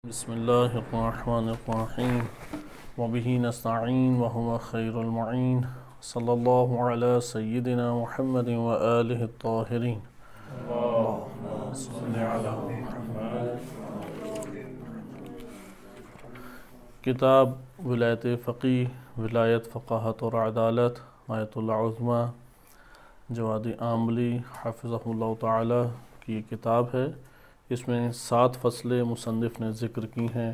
بسم اللہ الرحمن الرحیم وبہ نستعین وہو خیر المعین صلی اللہ علی سیدنا محمد وآلہ الطاہرین اللہم صل علی محمد۔ کتاب ولایت فقیہ، ولایت فقاہت اور عدالت، آیت اللہ عظمی جوادی عاملی حفظہ اللہ تعالی کی یہ کتاب ہے۔ اس میں 7 فصلیں مصنف نے ذکر کی ہیں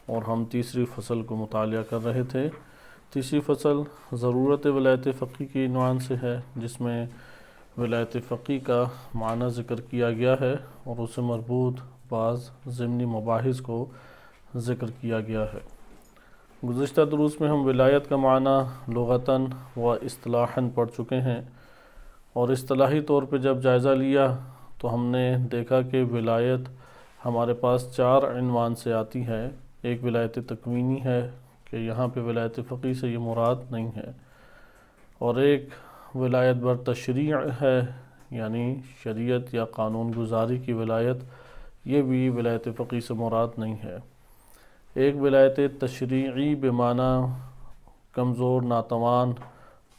اور ہم تیسری فصل کو مطالعہ کر رہے تھے۔ تیسری فصل ضرورت ولایت فقیہ کے عنوان سے ہے، جس میں ولایت فقیہ کا معنی ذکر کیا گیا ہے اور اس سے مربوط بعض ضمنی مباحث کو ذکر کیا گیا ہے۔ گزشتہ دروس میں ہم ولایت کا معنی لغتاً و اصطلاحاً پڑھ چکے ہیں، اور اصطلاحی طور پہ جب جائزہ لیا تو ہم نے دیکھا کہ ولایت ہمارے پاس 4 عنوان سے آتی ہے۔ ایک ولایت تکوینی ہے کہ یہاں پہ ولایت فقیہ سے یہ مراد نہیں ہے، اور ایک ولایت بر تشریع ہے، یعنی شریعت یا قانون گزاری کی ولایت، یہ بھی ولایت فقیہ سے مراد نہیں ہے۔ ایک ولایت تشریعی بمعنی کمزور ناتوان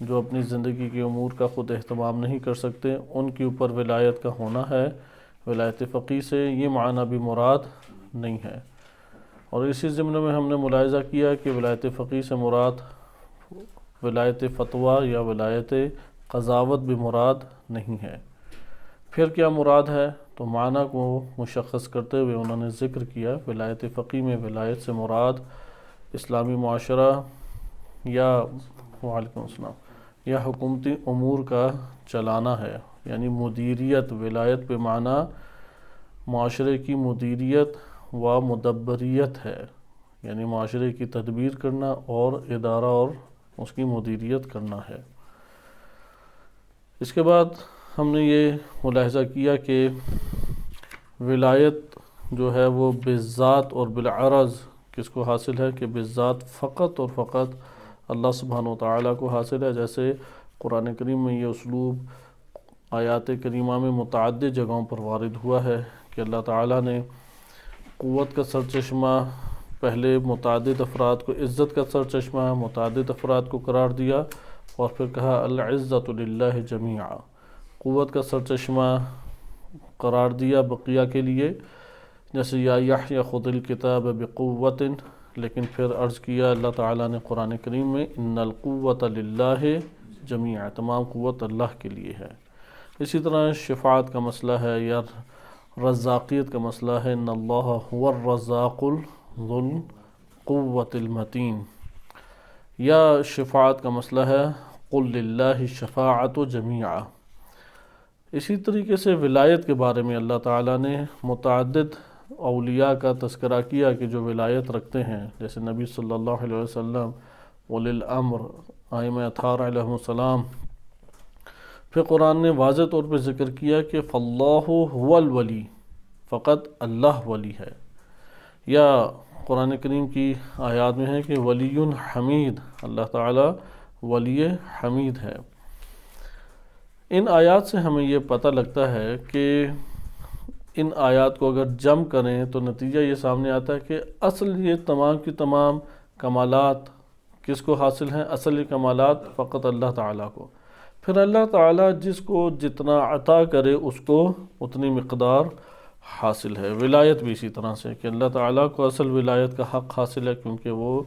جو اپنی زندگی کے امور کا خود اہتمام نہیں کر سکتے، ان کے اوپر ولایت کا ہونا ہے۔ ولایت فقیہ سے یہ معنی بھی مراد نہیں ہے، اور اسی ضمن میں ہم نے ملاحظہ کیا کہ ولایت فقیہ سے مراد ولایت فتویٰ یا ولایت قضاوت بھی مراد نہیں ہے۔ پھر کیا مراد ہے؟ تو معنی کو مشخص کرتے ہوئے انہوں نے ذکر کیا ولایت فقیہ میں ولایت سے مراد اسلامی معاشرہ یا وعلیکم السلام یا حکومتی امور کا چلانا ہے، یعنی مدیریت۔ ولایت پہ معنی معاشرے کی مدیریت و مدبریت ہے، یعنی معاشرے کی تدبیر کرنا اور ادارہ اور اس کی مدیریت کرنا ہے۔ اس کے بعد ہم نے یہ ملاحظہ کیا کہ ولایت جو ہے وہ بالذات اور بالعرض کس کو حاصل ہے؟ کہ بالذات فقط اور فقط اللہ سبحانہ وتعالی کو حاصل ہے، جیسے قرآن کریم میں یہ اسلوب آیات کریمہ میں متعدد جگہوں پر وارد ہوا ہے کہ اللہ تعالیٰ نے قوت کا سرچشمہ پہلے متعدد افراد کو، عزت کا سرچشمہ متعدد افراد کو قرار دیا، اور پھر کہا العزت للہ جمیعا، قوت کا سرچشمہ قرار دیا بقیہ کے لیے، جیسے یا یحییٰ خذ الکتاب بقوت، لیکن پھر عرض کیا اللہ تعالیٰ نے قرآن کریم میں ان القوۃ للہ جمیعا، تمام قوت اللہ کے لیے ہے۔ اسی طرح شفاعت کا مسئلہ ہے یا رزاقیت کا مسئلہ ہے، ان اللہ هو الرزاق ذو القوۃ المتین، یا شفاعت کا مسئلہ ہے قل للہ الشفاعۃ جمیعا۔ اسی طریقے سے ولایت کے بارے میں اللہ تعالیٰ نے متعدد اولیاء کا تذکرہ کیا کہ جو ولایت رکھتے ہیں، جیسے نبی صلی اللہ علیہ وسلم، اولی الامر، ائمہ اطہار علیہم السلام۔ پھر قرآن نے واضح طور پہ ذکر کیا کہ فاللہ هو الولی، فقط اللہ ولی ہے، یا قرآن کریم کی آیات میں ہے کہ ولی حمید، اللہ تعالیٰ ولی حمید ہے۔ ان آیات سے ہمیں یہ پتہ لگتا ہے کہ ان آیات کو اگر جمع کریں تو نتیجہ یہ سامنے آتا ہے کہ اصل یہ تمام کی تمام کمالات کس کو حاصل ہیں؟ اصل کمالات فقط اللہ تعالیٰ کو۔ پھر اللہ تعالیٰ جس کو جتنا عطا کرے اس کو اتنی مقدار حاصل ہے۔ ولایت بھی اسی طرح سے کہ اللہ تعالیٰ کو اصل ولایت کا حق حاصل ہے، کیونکہ وہ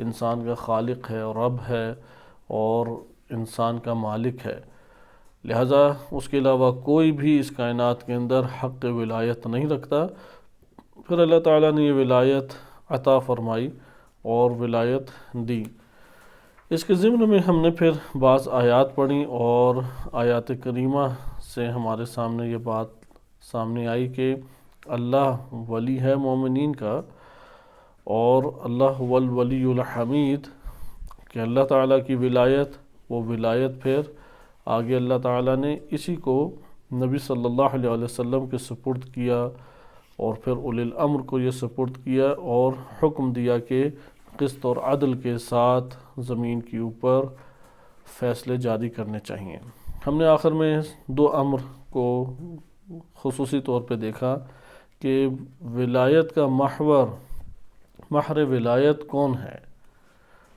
انسان کا خالق ہے اور رب ہے اور انسان کا مالک ہے، لہٰذا اس کے علاوہ کوئی بھی اس کائنات کے اندر حق ولایت نہیں رکھتا۔ پھر اللہ تعالیٰ نے یہ ولایت عطا فرمائی اور ولایت دی۔ اس کے ضمن میں ہم نے پھر بعض آیات پڑھی، اور آیات کریمہ سے ہمارے سامنے یہ بات سامنے آئی کہ اللہ ولی ہے مومنین کا، اور اللہ هو الولی الحمید، کہ اللہ تعالیٰ کی ولایت، وہ ولایت پھر آگے اللہ تعالیٰ نے اسی کو نبی صلی اللہ علیہ وسلم کے سپرد کیا، اور پھر اولی الامر کو یہ سپرد کیا اور حکم دیا کہ قسط اور عدل کے ساتھ زمین کے اوپر فیصلے جاری کرنے چاہیے۔ ہم نے آخر میں 2 امر کو خصوصی طور پہ دیکھا کہ ولایت کا محور مہر ولایت کون ہے؟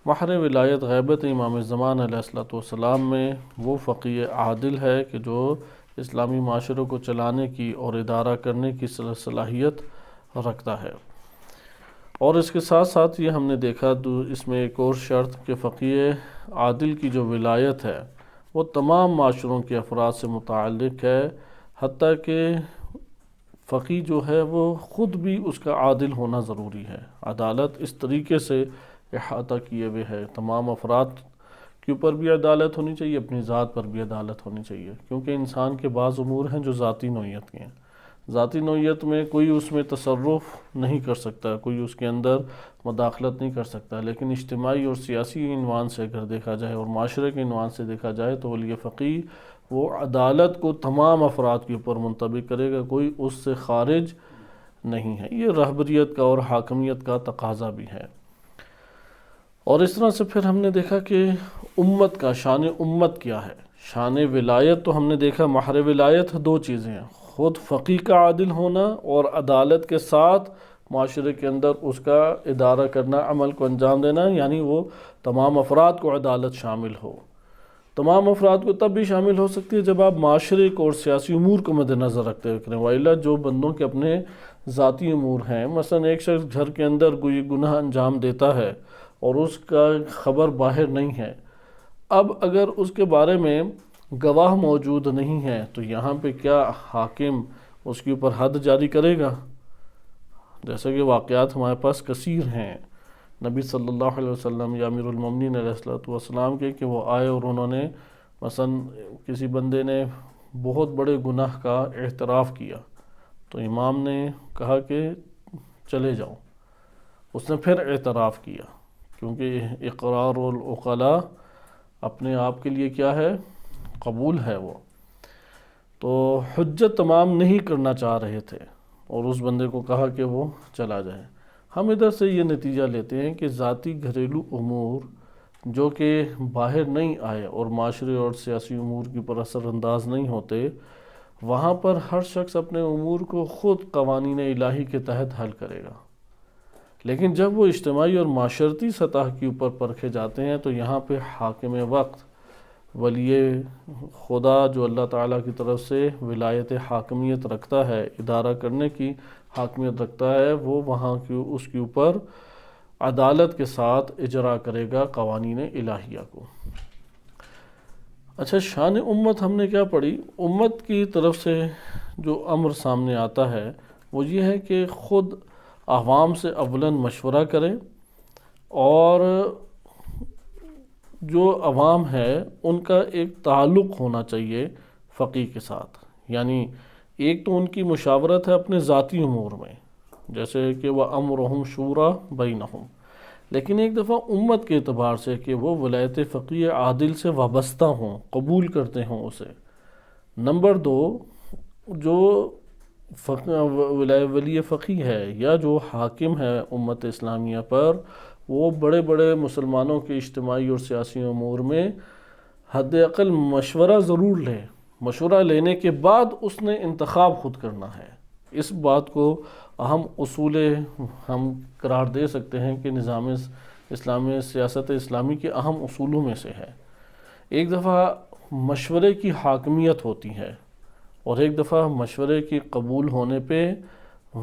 مہر ولایت غیبت امام زمان علیہ الصلوۃ والسلام میں وہ فقیہ عادل ہے کہ جو اسلامی معاشروں کو چلانے کی اور ادارہ کرنے کی صلاحیت رکھتا ہے۔ اور اس کے ساتھ ساتھ یہ ہم نے دیکھا اس میں ایک اور شرط کہ فقیہ عادل کی جو ولایت ہے وہ تمام معاشروں کے افراد سے متعلق ہے، حتیٰ کہ فقیہ جو ہے وہ خود بھی اس کا عادل ہونا ضروری ہے۔ عدالت اس طریقے سے احاطہ کیے ہوئے ہے، تمام افراد کے اوپر بھی عدالت ہونی چاہیے، اپنی ذات پر بھی عدالت ہونی چاہیے، کیونکہ انسان کے بعض امور ہیں جو ذاتی نوعیت کے ہیں۔ ذاتی نوعیت میں کوئی اس میں تصرف نہیں کر سکتا، کوئی اس کے اندر مداخلت نہیں کر سکتا، لیکن اجتماعی اور سیاسی عنوان سے اگر دیکھا جائے اور معاشرے کے عنوان سے دیکھا جائے تو ولی فقیہ وہ عدالت کو تمام افراد کے اوپر منطبق کرے گا، کوئی اس سے خارج نہیں ہے۔ یہ رہبریت کا اور حاکمیت کا تقاضا بھی ہے۔ اور اس طرح سے پھر ہم نے دیکھا کہ امت کا شان امت کیا ہے۔ شان ولایت تو ہم نے دیکھا مہر ولایت دو چیزیں ہیں، خود فقیہ کا عادل ہونا اور عدالت کے ساتھ معاشرے کے اندر اس کا ادارہ کرنا، عمل کو انجام دینا، یعنی وہ تمام افراد کو عدالت شامل ہو۔ تمام افراد کو تب بھی شامل ہو سکتی ہے جب آپ معاشرے کو اور سیاسی امور کو مد نظر رکھتے ہوئے کریں، وإلا جو بندوں کے اپنے ذاتی امور ہیں، مثلا ایک شخص گھر کے اندر کوئی گناہ انجام دیتا ہے اور اس کا خبر باہر نہیں ہے، اب اگر اس کے بارے میں گواہ موجود نہیں ہے تو یہاں پہ کیا حاکم اس کے اوپر حد جاری کرے گا؟ جیسا کہ واقعات ہمارے پاس کثیر ہیں نبی صلی اللہ علیہ وسلم یا امیر المومنین علیہ السلام کے، کہ وہ آئے اور انہوں نے مثلا کسی بندے نے بہت بڑے گناہ کا اعتراف کیا تو امام نے کہا کہ چلے جاؤ، اس نے پھر اعتراف کیا، کیونکہ اقرار العقلاء اپنے آپ کے لیے کیا ہے؟ قبول ہے۔ وہ تو حجت تمام نہیں کرنا چاہ رہے تھے اور اس بندے کو کہا کہ وہ چلا جائے۔ ہم ادھر سے یہ نتیجہ لیتے ہیں کہ ذاتی گھریلو امور جو کہ باہر نہیں آئے اور معاشرے اور سیاسی امور کے اوپر اثر انداز نہیں ہوتے، وہاں پر ہر شخص اپنے امور کو خود قوانین الہی کے تحت حل کرے گا، لیکن جب وہ اجتماعی اور معاشرتی سطح کے اوپر پرکھے جاتے ہیں تو یہاں پہ حاکم وقت، ولی خدا جو اللہ تعالیٰ کی طرف سے ولایت حاکمیت رکھتا ہے، ادارہ کرنے کی حاکمیت رکھتا ہے، وہ وہاں کی اس کے اوپر عدالت کے ساتھ اجرا کرے گا قوانین الہیہ کو۔ اچھا، شان امت ہم نے کیا پڑھی؟ امت کی طرف سے جو امر سامنے آتا ہے وہ یہ ہے کہ خود عوام سے اولاً مشورہ کرے، اور جو عوام ہے ان کا ایک تعلق ہونا چاہیے فقیہ کے ساتھ، یعنی ایک تو ان کی مشاورت ہے اپنے ذاتی امور میں، جیسے کہ وَأَمْرُهُمْ شُورَى بَيْنَهُمْ، لیکن ایک دفعہ امت کے اعتبار سے کہ وہ ولایت فقیہ عادل سے وابستہ ہوں، قبول کرتے ہوں اسے۔ نمبر دو، جو ولی فقیہ ہے یا جو حاکم ہے امت اسلامیہ پر، وہ بڑے بڑے مسلمانوں کے اجتماعی اور سیاسی امور میں حد اقل مشورہ ضرور لے، مشورہ لینے کے بعد اس نے انتخاب خود کرنا ہے۔ اس بات کو اہم اصول ہم قرار دے سکتے ہیں کہ نظام اسلامی، سیاست اسلامی کے اہم اصولوں میں سے ہے۔ ایک دفعہ مشورے کی حاکمیت ہوتی ہے اور ایک دفعہ مشورے کی قبول ہونے پہ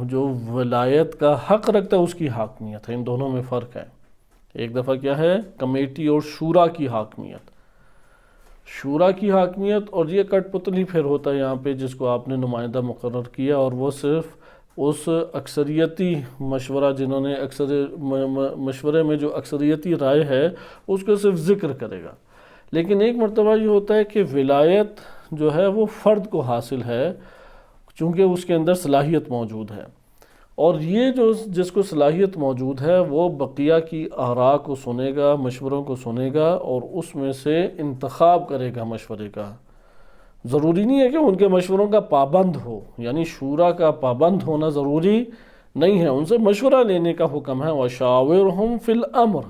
جو ولایت کا حق رکھتا ہے اس کی حاکمیت ہے، ان دونوں میں فرق ہے۔ ایک دفعہ کیا ہے؟ کمیٹی اور شورا کی حاکمیت، شورا کی حاکمیت، اور یہ کٹ پتلی پھر ہوتا ہے یہاں پہ جس کو آپ نے نمائندہ مقرر کیا، اور وہ صرف اس اکثریتی مشورہ جنہوں نے مشورے میں جو اکثریتی رائے ہے اس کو صرف ذکر کرے گا۔ لیکن ایک مرتبہ یہ ہوتا ہے کہ ولایت جو ہے وہ فرد کو حاصل ہے، چونکہ اس کے اندر صلاحیت موجود ہے، اور یہ جو جس کو صلاحیت موجود ہے وہ بقیہ کی آراء کو سنے گا، مشوروں کو سنے گا، اور اس میں سے انتخاب کرے گا مشورے کا۔ ضروری نہیں ہے کہ ان کے مشوروں کا پابند ہو، یعنی شورا کا پابند ہونا ضروری نہیں ہے، ان سے مشورہ لینے کا حکم ہے، وَشَاوِرْهُمْ فِي الْأَمْرِ،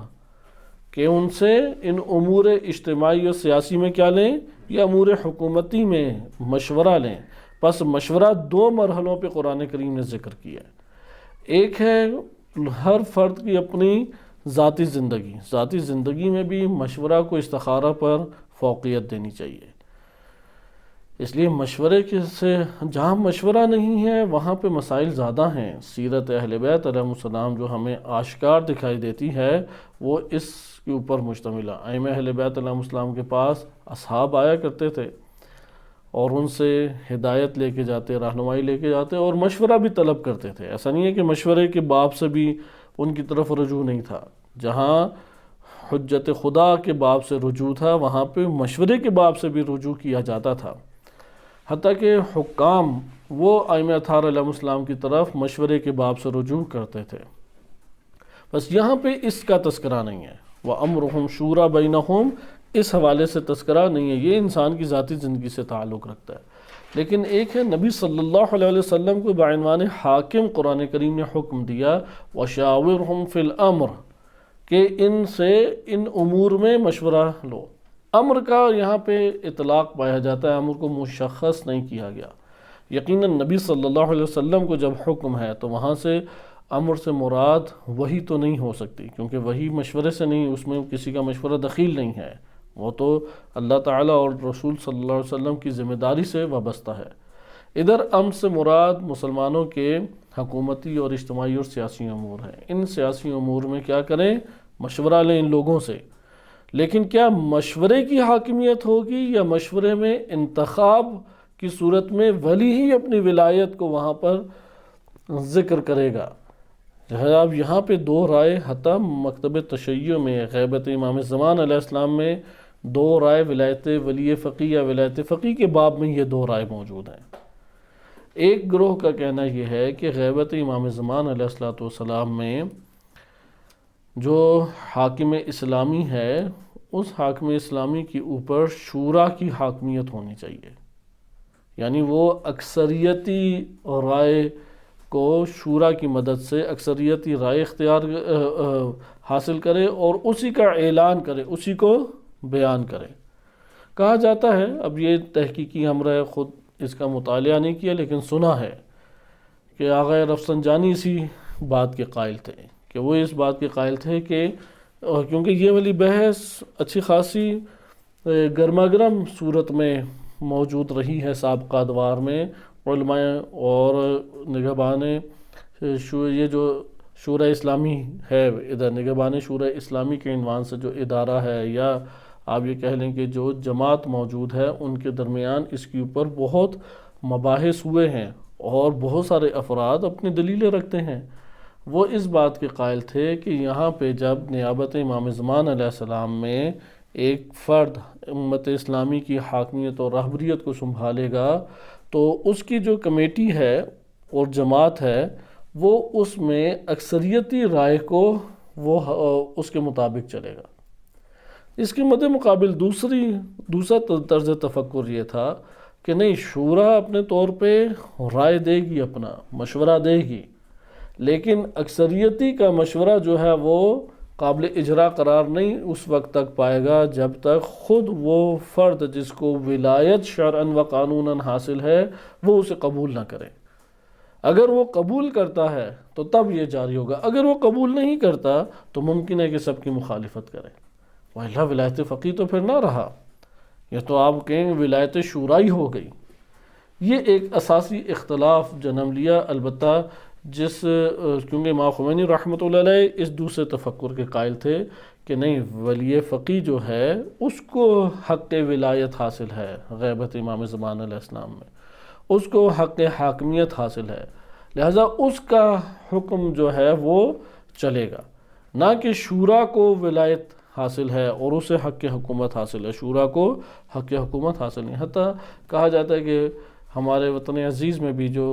کہ ان سے ان امور اجتماعی اور سیاسی میں کیا لیں، یا امور حکومتی میں مشورہ لیں۔ پس مشورہ دو مرحلوں پہ قرآن کریم نے ذکر کیا ہے، ایک ہے ہر فرد کی اپنی ذاتی زندگی میں بھی مشورہ کو استخارہ پر فوقیت دینی چاہیے. اس لیے مشورے سے جہاں مشورہ نہیں ہے وہاں پہ مسائل زیادہ ہیں. سیرت اہل بیت علیہ السلام جو ہمیں آشکار دکھائی دیتی ہے وہ اس کے اوپر مشتمل ہے. ائمہ اہل بیت علیہ السلام کے پاس اصحاب آیا کرتے تھے اور ان سے ہدایت لے کے جاتے، رہنمائی لے کے جاتے اور مشورہ بھی طلب کرتے تھے. ایسا نہیں ہے کہ مشورے کے باب سے بھی ان کی طرف رجوع نہیں تھا. جہاں حجت خدا کے باب سے رجوع تھا وہاں پہ مشورے کے باب سے بھی رجوع کیا جاتا تھا. حتیٰ کہ حکام وہ ائمہ اطہار علیہ السلام کی طرف مشورے کے باب سے رجوع کرتے تھے. بس یہاں پہ اس کا تذکرہ نہیں ہے. وَأَمْرُهُمْ شُورَى بَيْنَهُمْ اس حوالے سے تذکرہ نہیں ہے. یہ انسان کی ذاتی زندگی سے تعلق رکھتا ہے. لیکن ایک ہے نبی صلی اللہ علیہ وسلم کو بعنوان حاکم قرآن کریم نے حکم دیا وَشَاوِرْهُمْ فِي الْأَمْرِ کہ ان سے ان امور میں مشورہ لو. امر کا یہاں پہ اطلاق پایا جاتا ہے، امر کو مشخص نہیں کیا گیا. یقیناً نبی صلی اللہ علیہ وسلم کو جب حکم ہے تو وہاں سے امر سے مراد وحی تو نہیں ہو سکتی، کیونکہ وحی مشورے سے نہیں، اس میں کسی کا مشورہ دخیل نہیں ہے. وہ تو اللہ تعالیٰ اور رسول صلی اللہ علیہ وسلم کی ذمہ داری سے وابستہ ہے. ادھر امر سے مراد مسلمانوں کے حکومتی اور اجتماعی اور سیاسی امور ہیں. ان سیاسی امور میں کیا کریں؟ مشورہ لیں ان لوگوں سے. لیکن کیا مشورے کی حاکمیت ہوگی یا مشورے میں انتخاب کی صورت میں ولی ہی اپنی ولایت کو وہاں پر ذکر کرے گا؟ اب یہاں پہ دو رائے، حتیٰ مکتب تشیع میں غیبت امام زمان علیہ السلام میں دو رائے ولایت ولی فقی یا ولایت فقی کے باب میں یہ دو رائے موجود ہیں. ایک گروہ کا کہنا یہ ہے کہ غیبت امام زمان علیہ السلام میں جو حاکم اسلامی ہے اس حاکم اسلامی کے اوپر شورا کی حاکمیت ہونی چاہیے. یعنی وہ اکثریتی رائے کو شورا کی مدد سے اکثریتی رائے اختیار حاصل کرے اور اسی کا اعلان کرے، اسی کو بیان کرے. کہا جاتا ہے، اب یہ تحقیقی ہمراہ خود اس کا مطالعہ نہیں کیا لیکن سنا ہے کہ آغا رفسنجانی اسی بات کے قائل تھے، کہ وہ اس بات کے قائل تھے کہ کیونکہ یہ والی بحث اچھی خاصی گرما گرم صورت میں موجود رہی ہے سابقہ ادوار میں. علماء اور نگہبان یہ جو شورى اسلامی ہے، ادھر نگہبان شورى اسلامی کے عنوان سے جو ادارہ ہے، یا آپ یہ کہہ لیں کہ جو جماعت موجود ہے، ان کے درمیان اس کے اوپر بہت مباحث ہوئے ہیں اور بہت سارے افراد اپنی دلیلیں رکھتے ہیں. وہ اس بات کے قائل تھے کہ یہاں پہ جب نیابت امام زمان علیہ السلام میں ایک فرد امت اسلامی کی حاکمیت اور رہبریت کو سنبھالے گا تو اس کی جو کمیٹی ہے اور جماعت ہے وہ اس میں اکثریتی رائے کو وہ اس کے مطابق چلے گا. اس کے مد مقابل دوسرا طرز تفکر یہ تھا کہ نہیں، شورا اپنے طور پہ رائے دے گی، اپنا مشورہ دے گی، لیکن اکثریتی کا مشورہ جو ہے وہ قابل اجرا قرار نہیں اس وقت تک پائے گا جب تک خود وہ فرد جس کو ولایت شرعاً و قانوناً حاصل ہے وہ اسے قبول نہ کرے. اگر وہ قبول کرتا ہے تو تب یہ جاری ہوگا، اگر وہ قبول نہیں کرتا تو ممکن ہے کہ سب کی مخالفت کرے. وَإِلَّا ولایت فقی تو پھر نہ رہا، یہ تو آپ کہیں ولایت شورائی ہو گئی. یہ ایک اساسی اختلاف جنم لیا. البتہ کیونکہ امام خمینی رحمۃ اللہ علیہ اس دوسرے تفکر کے قائل تھے کہ نہیں، ولی فقی جو ہے اس کو حق ولایت حاصل ہے غیبت امام زمان علیہ السلام میں، اس کو حق حاکمیت حاصل ہے، لہذا اس کا حکم جو ہے وہ چلے گا، نہ کہ شورا کو ولایت حاصل ہے اور اسے حق حکومت حاصل ہے. شورا کو حق حکومت حاصل نہیں. حتیٰ کہا جاتا ہے کہ ہمارے وطن عزیز میں بھی جو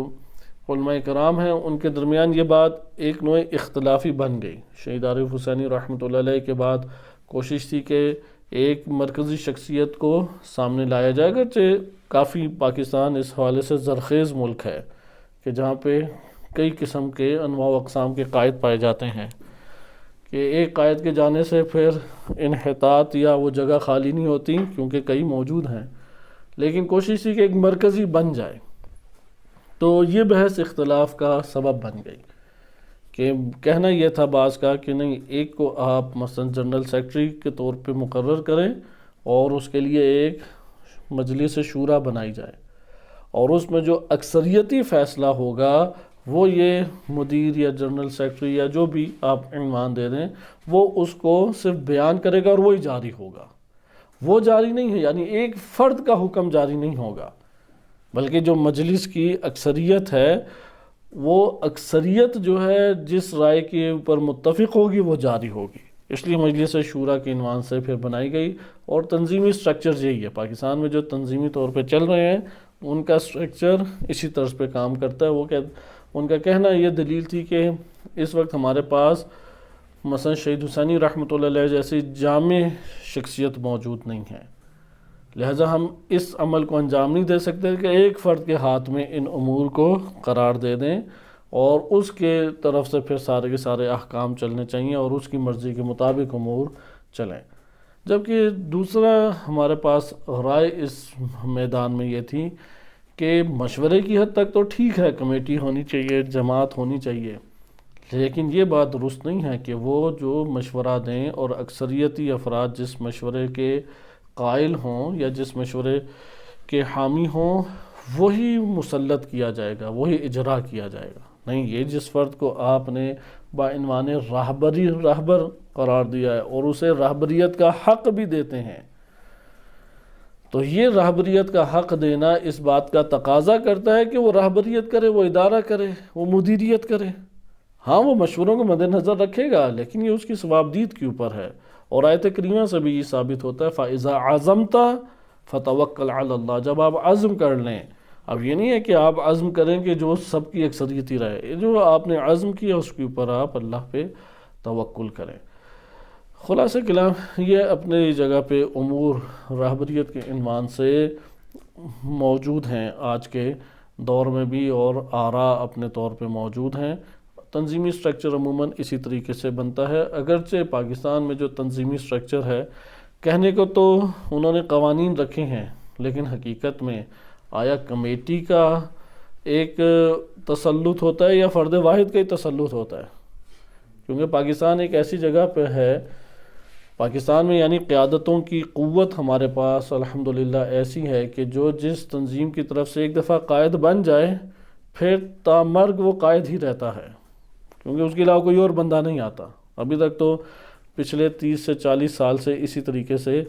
علماء کرام ہیں ان کے درمیان یہ بات ایک نوع اختلافی بن گئی. شہید عارف حسینی رحمۃ اللہ علیہ کے بعد کوشش تھی کہ ایک مرکزی شخصیت کو سامنے لایا جائے. اگرچہ کافی پاکستان اس حوالے سے زرخیز ملک ہے کہ جہاں پہ کئی قسم کے انواع و اقسام کے قائد پائے جاتے ہیں کہ ایک قائد کے جانے سے پھر انحطاط یا وہ جگہ خالی نہیں ہوتی کیونکہ کئی موجود ہیں. لیکن کوشش تھی کہ ایک مرکزی بن جائے، تو یہ بحث اختلاف کا سبب بن گئی کہ کہنا یہ تھا بعض کا کہ نہیں، ایک کو آپ مثلا جنرل سیکرٹری کے طور پہ مقرر کریں اور اس کے لیے ایک مجلس شورا بنائی جائے، اور اس میں جو اکثریتی فیصلہ ہوگا وہ یہ مدیر یا جنرل سیکرٹری یا جو بھی آپ عنوان دے دیں وہ اس کو صرف بیان کرے گا اور وہی جاری ہوگا۔ وہ جاری نہیں ہے، یعنی ایک فرد کا حکم جاری نہیں ہوگا، بلکہ جو مجلس کی اکثریت ہے وہ اکثریت جو ہے جس رائے کے اوپر متفق ہوگی وہ جاری ہوگی۔ اس لیے مجلس شورا کے عنوان سے پھر بنائی گئی، اور تنظیمی سٹرکچر یہی ہے۔ پاکستان میں جو تنظیمی طور پہ چل رہے ہیں ان کا سٹرکچر اسی طرز پہ کام کرتا ہے۔ ان کا کہنا یہ دلیل تھی کہ اس وقت ہمارے پاس مثلا شہید حسینی رحمۃ اللہ علیہ جیسی جامع شخصیت موجود نہیں ہے، لہٰذا ہم اس عمل کو انجام نہیں دے سکتے کہ ایک فرد کے ہاتھ میں ان امور کو قرار دے دیں اور اس کے طرف سے پھر سارے کے سارے احکام چلنے چاہیے اور اس کی مرضی کے مطابق امور چلیں۔ جبکہ دوسرا ہمارے پاس رائے اس میدان میں یہ تھی کہ مشورے کی حد تک تو ٹھیک ہے، کمیٹی ہونی چاہیے، جماعت ہونی چاہیے، لیکن یہ بات درست نہیں ہے کہ وہ جو مشورہ دیں اور اکثریتی افراد جس مشورے کے قائل ہوں یا جس مشورے کے حامی ہوں وہی مسلط کیا جائے گا، وہی اجرا کیا جائے گا۔ نہیں، یہ جس فرد کو آپ نے بعنوان راہبر قرار دیا ہے اور اسے راہبریت کا حق بھی دیتے ہیں، تو یہ راہبریت کا حق دینا اس بات کا تقاضا کرتا ہے کہ وہ راہبریت کرے، وہ ادارہ کرے، وہ مدیریت کرے۔ ہاں، وہ مشوروں کو مد نظر رکھے گا، لیکن یہ اس کی ثوابدید کے اوپر ہے، اور آیت کریمہ سے بھی یہ ثابت ہوتا ہے فَإِذَا عَزَمْتَ فَتَوَكَّلْ عَلَى اللَّهِ، جب آپ عزم کر لیں۔ اب یہ نہیں ہے کہ آپ عزم کریں کہ جو سب کی اکثریتی رہے، جو آپ نے عزم کیا اس کے اوپر آپ اللہ پہ توکل کریں۔ خلاصہ کلام یہ اپنے جگہ پہ امور راہبریت کے عنوان سے موجود ہیں آج کے دور میں بھی، اور آراء اپنے طور پہ موجود ہیں۔ تنظیمی سٹرکچر عموماً اسی طریقے سے بنتا ہے، اگرچہ پاکستان میں جو تنظیمی سٹرکچر ہے کہنے کو تو انہوں نے قوانین رکھے ہیں، لیکن حقیقت میں آیا کمیٹی کا ایک تسلط ہوتا ہے یا فرد واحد کا ہی تسلط ہوتا ہے؟ کیونکہ پاکستان ایک ایسی جگہ پہ ہے، پاکستان میں یعنی قیادتوں کی قوت ہمارے پاس الحمدللہ ایسی ہے کہ جو جس تنظیم کی طرف سے ایک دفعہ قائد بن جائے پھر تامرگ وہ قائد ہی رہتا ہے، کیونکہ اس کے علاوہ کوئی اور بندہ نہیں آتا۔ ابھی تک تو پچھلے 30 سے 40 سال سے اسی طریقے سے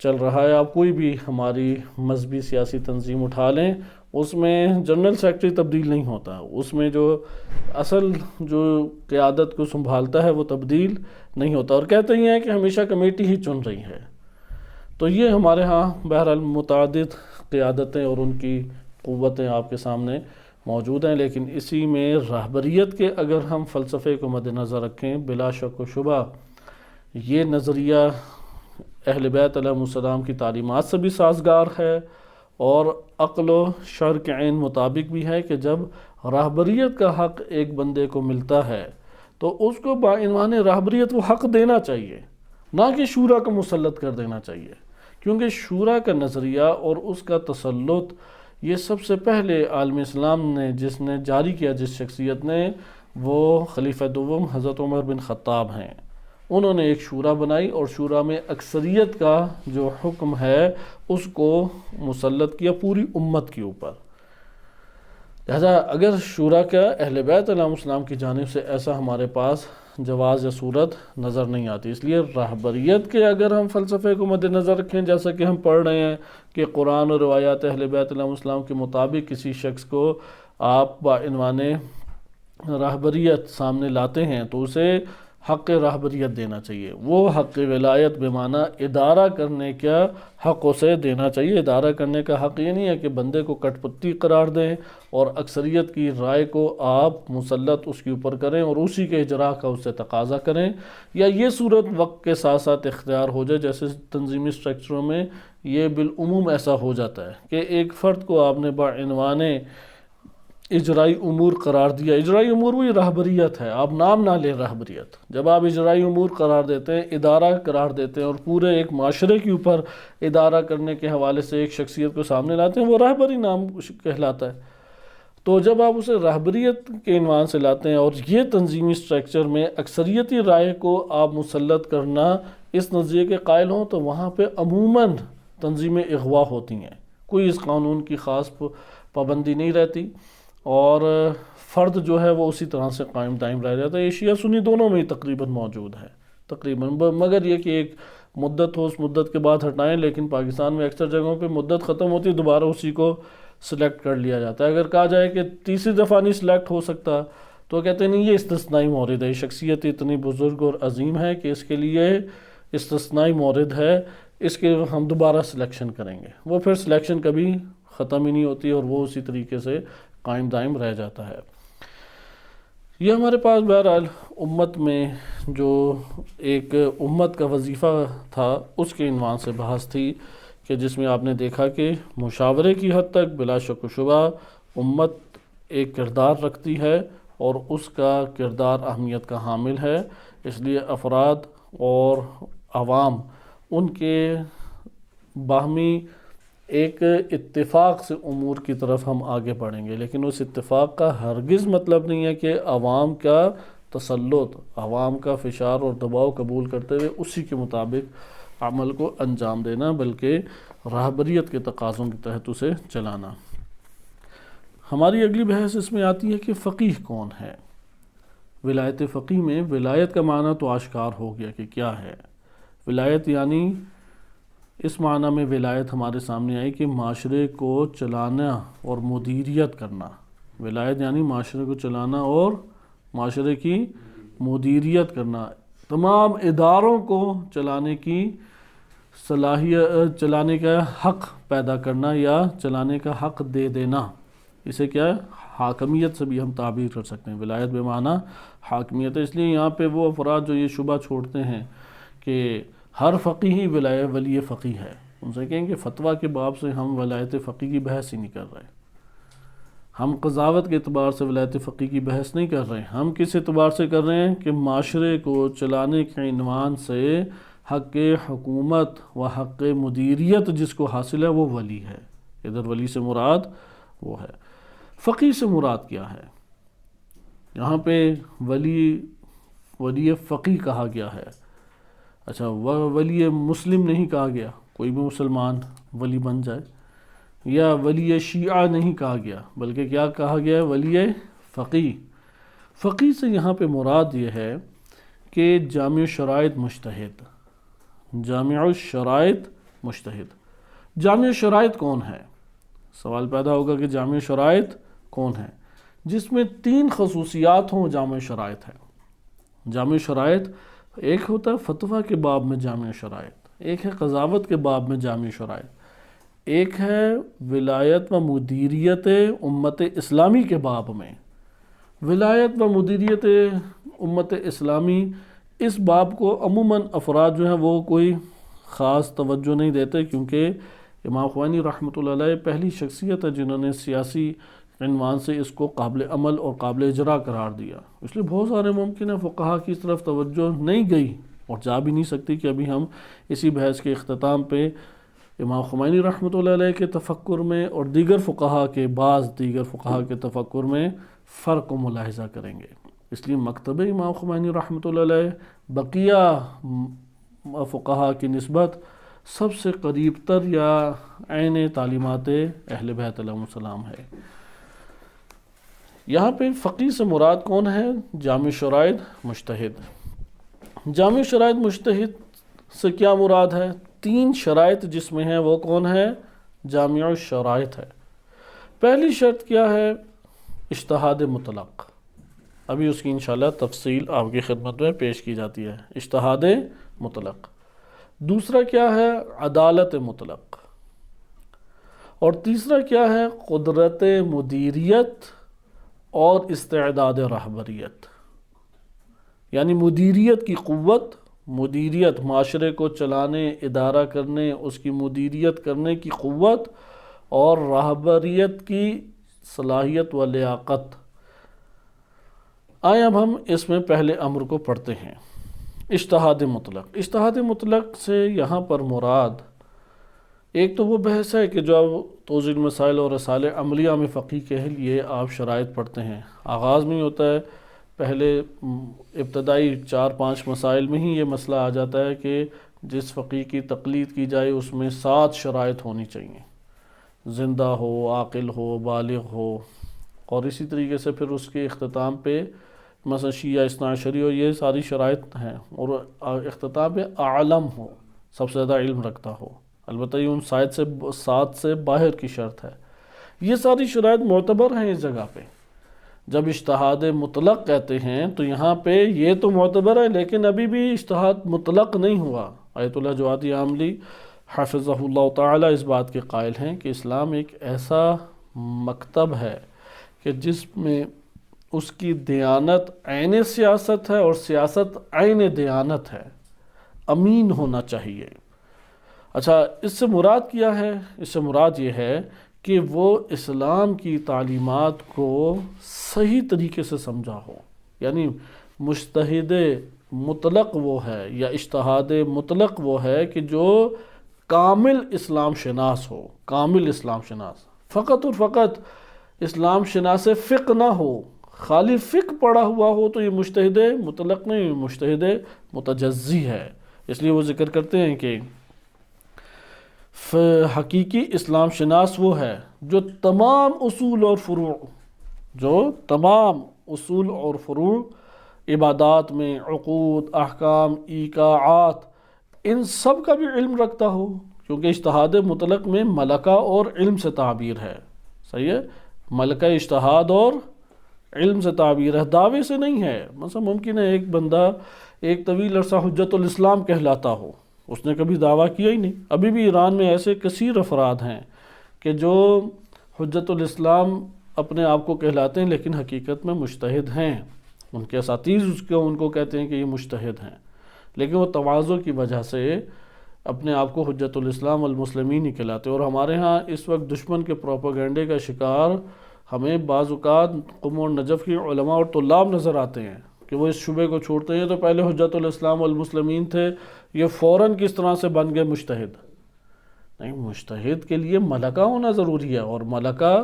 چل رہا ہے۔ آپ کوئی بھی ہماری مذہبی سیاسی تنظیم اٹھا لیں، اس میں جنرل سیکرٹری تبدیل نہیں ہوتا، اس میں جو اصل جو قیادت کو سنبھالتا ہے وہ تبدیل نہیں ہوتا، اور کہتے ہی ہیں کہ ہمیشہ کمیٹی ہی چن رہی ہے۔ تو یہ ہمارے ہاں بہرحال متعدد قیادتیں اور ان کی قوتیں آپ کے سامنے موجود ہیں، لیکن اسی میں راہبریت کے اگر ہم فلسفے کو مد نظر رکھیں، بلا شک و شبہ یہ نظریہ اہل بیت علیہ السلام کی تعلیمات سے بھی سازگار ہے اور عقل و شرع کے عین مطابق بھی ہے کہ جب راہبریت کا حق ایک بندے کو ملتا ہے تو اس کو بعنوان راہبریت وہ حق دینا چاہیے، نہ کہ شورا کو مسلط کر دینا چاہیے، کیونکہ شورا کا نظریہ اور اس کا تسلط یہ سب سے پہلے عالم اسلام نے جس نے جاری کیا، جس شخصیت نے، وہ خلیفہ دوم حضرت عمر بن خطاب ہیں۔ انہوں نے ایک شورا بنائی اور شورا میں اکثریت کا جو حکم ہے اس کو مسلط کیا پوری امت کے اوپر۔ لہذا اگر شورا کا اہل بیت علیہ السلام کی جانب سے ایسا ہمارے پاس جواز یا صورت نظر نہیں آتی، اس لیے راہبریت کے اگر ہم فلسفے کو مد نظر رکھیں، جیسا کہ ہم پڑھ رہے ہیں کہ قرآن اور روایات اہل بیت علیہ السلام کے مطابق کسی شخص کو آپ بعنوان راہبریت سامنے لاتے ہیں تو اسے حق راہبریت دینا چاہیے، وہ حق ولایت بمعنی ادارہ کرنے کا حق اسے دینا چاہیے۔ ادارہ کرنے کا حق یہ نہیں ہے کہ بندے کو کٹ پتی قرار دیں اور اکثریت کی رائے کو آپ مسلط اس کے اوپر کریں اور اسی کے اجراء کا اس سے تقاضا کریں، یا یہ صورت وقت کے ساتھ ساتھ اختیار ہو جائے، جیسے تنظیمی سٹرکچروں میں یہ بالعموم ایسا ہو جاتا ہے کہ ایک فرد کو آپ نے بعنوان اجرائی امور قرار دیا۔ اجرائی امور وہی راہبریت ہے، آپ نام نہ لیں راہبریت۔ جب آپ اجرائی امور قرار دیتے ہیں، ادارہ قرار دیتے ہیں اور پورے ایک معاشرے کے اوپر ادارہ کرنے کے حوالے سے ایک شخصیت کو سامنے لاتے ہیں، وہ راہبری نام کہلاتا ہے۔ تو جب آپ اسے رہبریت کے عنوان سے لاتے ہیں اور یہ تنظیمی سٹرکچر میں اکثریتی رائے کو آپ مسلط کرنا اس نظریے کے قائل ہوں، تو وہاں پہ عموماً تنظیمیں اغوا ہوتی ہیں، کوئی اس قانون کی خاص پابندی نہیں رہتی، اور فرد جو ہے وہ اسی طرح سے قائم دائم رہ جاتا ہے۔ یہ شیعہ سنی دونوں میں ہی تقریباً موجود ہے تقریباً، مگر یہ کہ ایک مدت ہو، اس مدت کے بعد ہٹائیں، لیکن پاکستان میں اکثر جگہوں پہ مدت ختم ہوتی ہے، دوبارہ اسی کو سلیکٹ کر لیا جاتا ہے۔ اگر کہا جائے کہ تیسری دفعہ نہیں سلیکٹ ہو سکتا تو کہتے ہیں نہیں، یہ استثنائی مورد ہے، یہ شخصیت اتنی بزرگ اور عظیم ہے کہ اس کے لیے استثنائی مورد ہے، اس کے ہم دوبارہ سلیکشن کریں گے۔ وہ پھر سلیکشن کبھی ختم ہی نہیں ہوتی اور وہ اسی طریقے سے قائم دائم رہ جاتا ہے۔ یہ ہمارے پاس بہرحال امت میں جو ایک امت کا وظیفہ تھا اس کے عنوان سے بحث تھی، کہ جس میں آپ نے دیکھا کہ مشاورے کی حد تک بلا شک و شبہ امت ایک کردار رکھتی ہے اور اس کا کردار اہمیت کا حامل ہے، اس لیے افراد اور عوام ان کے باہمی ایک اتفاق سے امور کی طرف ہم آگے بڑھیں گے، لیکن اس اتفاق کا ہرگز مطلب نہیں ہے کہ عوام کا تسلط، عوام کا فشار اور دباؤ قبول کرتے ہوئے اسی کے مطابق عمل کو انجام دینا، بلکہ رہبریت کے تقاضوں کے تحت اسے چلانا۔ ہماری اگلی بحث اس میں آتی ہے کہ فقیہ کون ہے۔ ولایت فقیہ میں ولایت کا معنی تو آشکار ہو گیا کہ کیا ہے۔ ولایت یعنی اس معنی میں ولایت ہمارے سامنے آئی کہ معاشرے کو چلانا اور مدیریت کرنا۔ ولایت یعنی معاشرے کو چلانا اور معاشرے کی مدیریت کرنا، تمام اداروں کو چلانے کی صلاحیت، چلانے کا حق پیدا کرنا یا چلانے کا حق دے دینا، اسے کیا ہے، حاکمیت سے بھی ہم تعبیر کر سکتے ہیں۔ ولایت بے معنی حاکمیت ہے۔ اس لیے یہاں پہ وہ افراد جو یہ شبہ چھوڑتے ہیں کہ ہر فقیہ ہی ولی فقیہ ہے، ان سے کہیں کہ فتویٰ کے باب سے ہم ولایت فقیہ کی بحث ہی نہیں کر رہے، ہم قضاوت کے اعتبار سے ولایت فقیہ کی بحث نہیں کر رہے، ہم کس اعتبار سے کر رہے ہیں کہ معاشرے کو چلانے کے عنوان سے حق حکومت و حق مدیریت جس کو حاصل ہے وہ ولی ہے۔ ادھر ولی سے مراد وہ ہے۔ فقیہ سے مراد کیا ہے؟ یہاں پہ ولی فقیہ کہا گیا ہے، اچھا ولی مسلم نہیں کہا گیا، کوئی بھی مسلمان ولی بن جائے، یا ولی شیعہ نہیں کہا گیا، بلکہ کیا کہا گیا ہے، ولی فقیہ۔ فقیہ سے یہاں پہ مراد یہ ہے کہ جامع شرائط مجتہد، جامع الشرائط مجتہد۔ جامع شرائط کون ہے؟ سوال پیدا ہوگا کہ جامع شرائط کون ہے؟ جس میں 3 خصوصیات ہوں جامع شرائط ہے۔ جامع شرائط ایک ہوتا ہے فتویٰ کے باب میں جامع شرائط، ایک ہے قضاوت کے باب میں جامع شرائط، ایک ہے ولایت و مدیریت امت اسلامی کے باب میں۔ ولایت و مدیریت امت اسلامی، اس باب کو عموماً افراد جو ہیں وہ کوئی خاص توجہ نہیں دیتے، کیونکہ امام خمینی رحمۃ اللہ علیہ پہلی شخصیت ہے جنہوں نے سیاسی عنوان سے اس کو قابل عمل اور قابل اجرا قرار دیا، اس لیے بہت سارے ممکن ہے فقہا کی اس طرف توجہ نہیں گئی اور جا بھی نہیں سکتی کہ ابھی ہم اسی بحث کے اختتام پہ امام خمینی رحمۃ اللہ علیہ کے تفکر میں اور دیگر فقہا کے دیگر فقہا کے تفکر میں فرق کو ملاحظہ کریں گے۔ اس لیے مکتب امام خمینی رحمۃ اللہ علیہ بقیہ فقہا کی نسبت سب سے قریب تر یا عین تعلیمات اہل بیت علیہ السلام ہے۔ یہاں پہ فقیہ سے مراد کون ہے؟ جامع شرائط مجتہد۔ جامع شرائط مجتہد سے کیا مراد ہے؟ 3 شرائط جس میں ہیں وہ کون ہے؟ جامع الشرائط ہے۔ پہلی شرط کیا ہے؟ اجتہاد مطلق، ابھی اس کی انشاءاللہ تفصیل آپ کی خدمت میں پیش کی جاتی ہے۔ اجتہاد مطلق۔ دوسرا کیا ہے؟ عدالت مطلق۔ اور تیسرا کیا ہے؟ قدرت مدیریت اور استعداد رہبریت، یعنی مدیریت کی قوت، مدیریت معاشرے کو چلانے، ادارہ کرنے، اس کی مدیریت کرنے کی قوت، اور رہبریت کی صلاحیت و لیاقت۔ آئیں اب ہم اس میں پہلے امر کو پڑھتے ہیں۔ اجتہاد مطلق۔ اجتہاد مطلق سے یہاں پر مراد ایک تو وہ بحث ہے کہ جو اب توضیح المسائل اور رسالہ عملیہ میں فقہ کے لیے آپ شرائط پڑھتے ہیں، آغاز میں ہی ہوتا ہے، پہلے ابتدائی 4-5 مسائل میں ہی یہ مسئلہ آ جاتا ہے کہ جس فقی کی تقلید کی جائے اس میں 7 شرائط ہونی چاہیے، زندہ ہو، عاقل ہو، بالغ ہو، اور اسی طریقے سے پھر اس کے اختتام پہ مثلا شیعہ اثنا عشری اور یہ ساری شرائط ہیں، اور اختتام پہ عالم ہو، سب سے زیادہ علم رکھتا ہو، البتہ یہ ان 7 سے باہر کی شرط ہے۔ یہ ساری شرائط معتبر ہیں اس جگہ پہ۔ جب اجتہاد مطلق کہتے ہیں تو یہاں پہ یہ تو معتبر ہے، لیکن ابھی بھی اجتہاد مطلق نہیں ہوا۔ آیت اللہ جوادی عاملی حفظہ اللہ تعالی اس بات کے قائل ہیں کہ اسلام ایک ایسا مکتب ہے کہ جس میں اس کی دیانت عین سیاست ہے اور سیاست عین دیانت ہے، امین ہونا چاہیے۔ اچھا، اس سے مراد کیا ہے؟ اس سے مراد یہ ہے کہ وہ اسلام کی تعلیمات کو صحیح طریقے سے سمجھا ہو، یعنی مجتہد مطلق وہ ہے یا اجتہاد مطلق وہ ہے کہ جو کامل اسلام شناس ہو، کامل اسلام شناس، فقط اور فقط اسلام شناس فقہ نہ ہو، خالی فقہ پڑھا ہوا ہو تو یہ مجتہد مطلق نہیں، مجتہد متجزی ہے۔ اس لیے وہ ذکر کرتے ہیں کہ حقیقی اسلام شناس وہ ہے جو تمام اصول اور فروع عبادات میں، عقود، احکام، ایقاعات، ان سب کا بھی علم رکھتا ہو، کیونکہ اجتہاد مطلق میں ملکہ اور علم سے تعبیر ہے۔ صحیح ہے، ملکہ اجتہاد اور علم سے تعبیر ہے، دعوے سے نہیں ہے۔ مثلا ممکن ہے ایک بندہ ایک طویل عرصہ حجت الاسلام کہلاتا ہو، اس نے کبھی دعویٰ کیا ہی نہیں۔ ابھی بھی ایران میں ایسے کثیر افراد ہیں کہ جو حجت الاسلام اپنے آپ کو کہلاتے ہیں لیکن حقیقت میں مجتہد ہیں، ان کے اساتذہ ان کو کہتے ہیں کہ یہ مجتہد ہیں، لیکن وہ تواضع کی وجہ سے اپنے آپ کو حجت الاسلام والمسلمین ہی کہلاتے ہیں۔ اور ہمارے ہاں اس وقت دشمن کے پروپیگنڈے کا شکار ہمیں بعض اوقات قم اور نجف کی علماء اور طلاب نظر آتے ہیں کہ وہ اس شبے کو چھوڑتے ہیں تو پہلے حجت الاسلام والمسلمین تھے، یہ فوراً کس طرح سے بن گئے مجتہد؟ نہیں، مجتہد کے لیے ملکہ ہونا ضروری ہے، اور ملکہ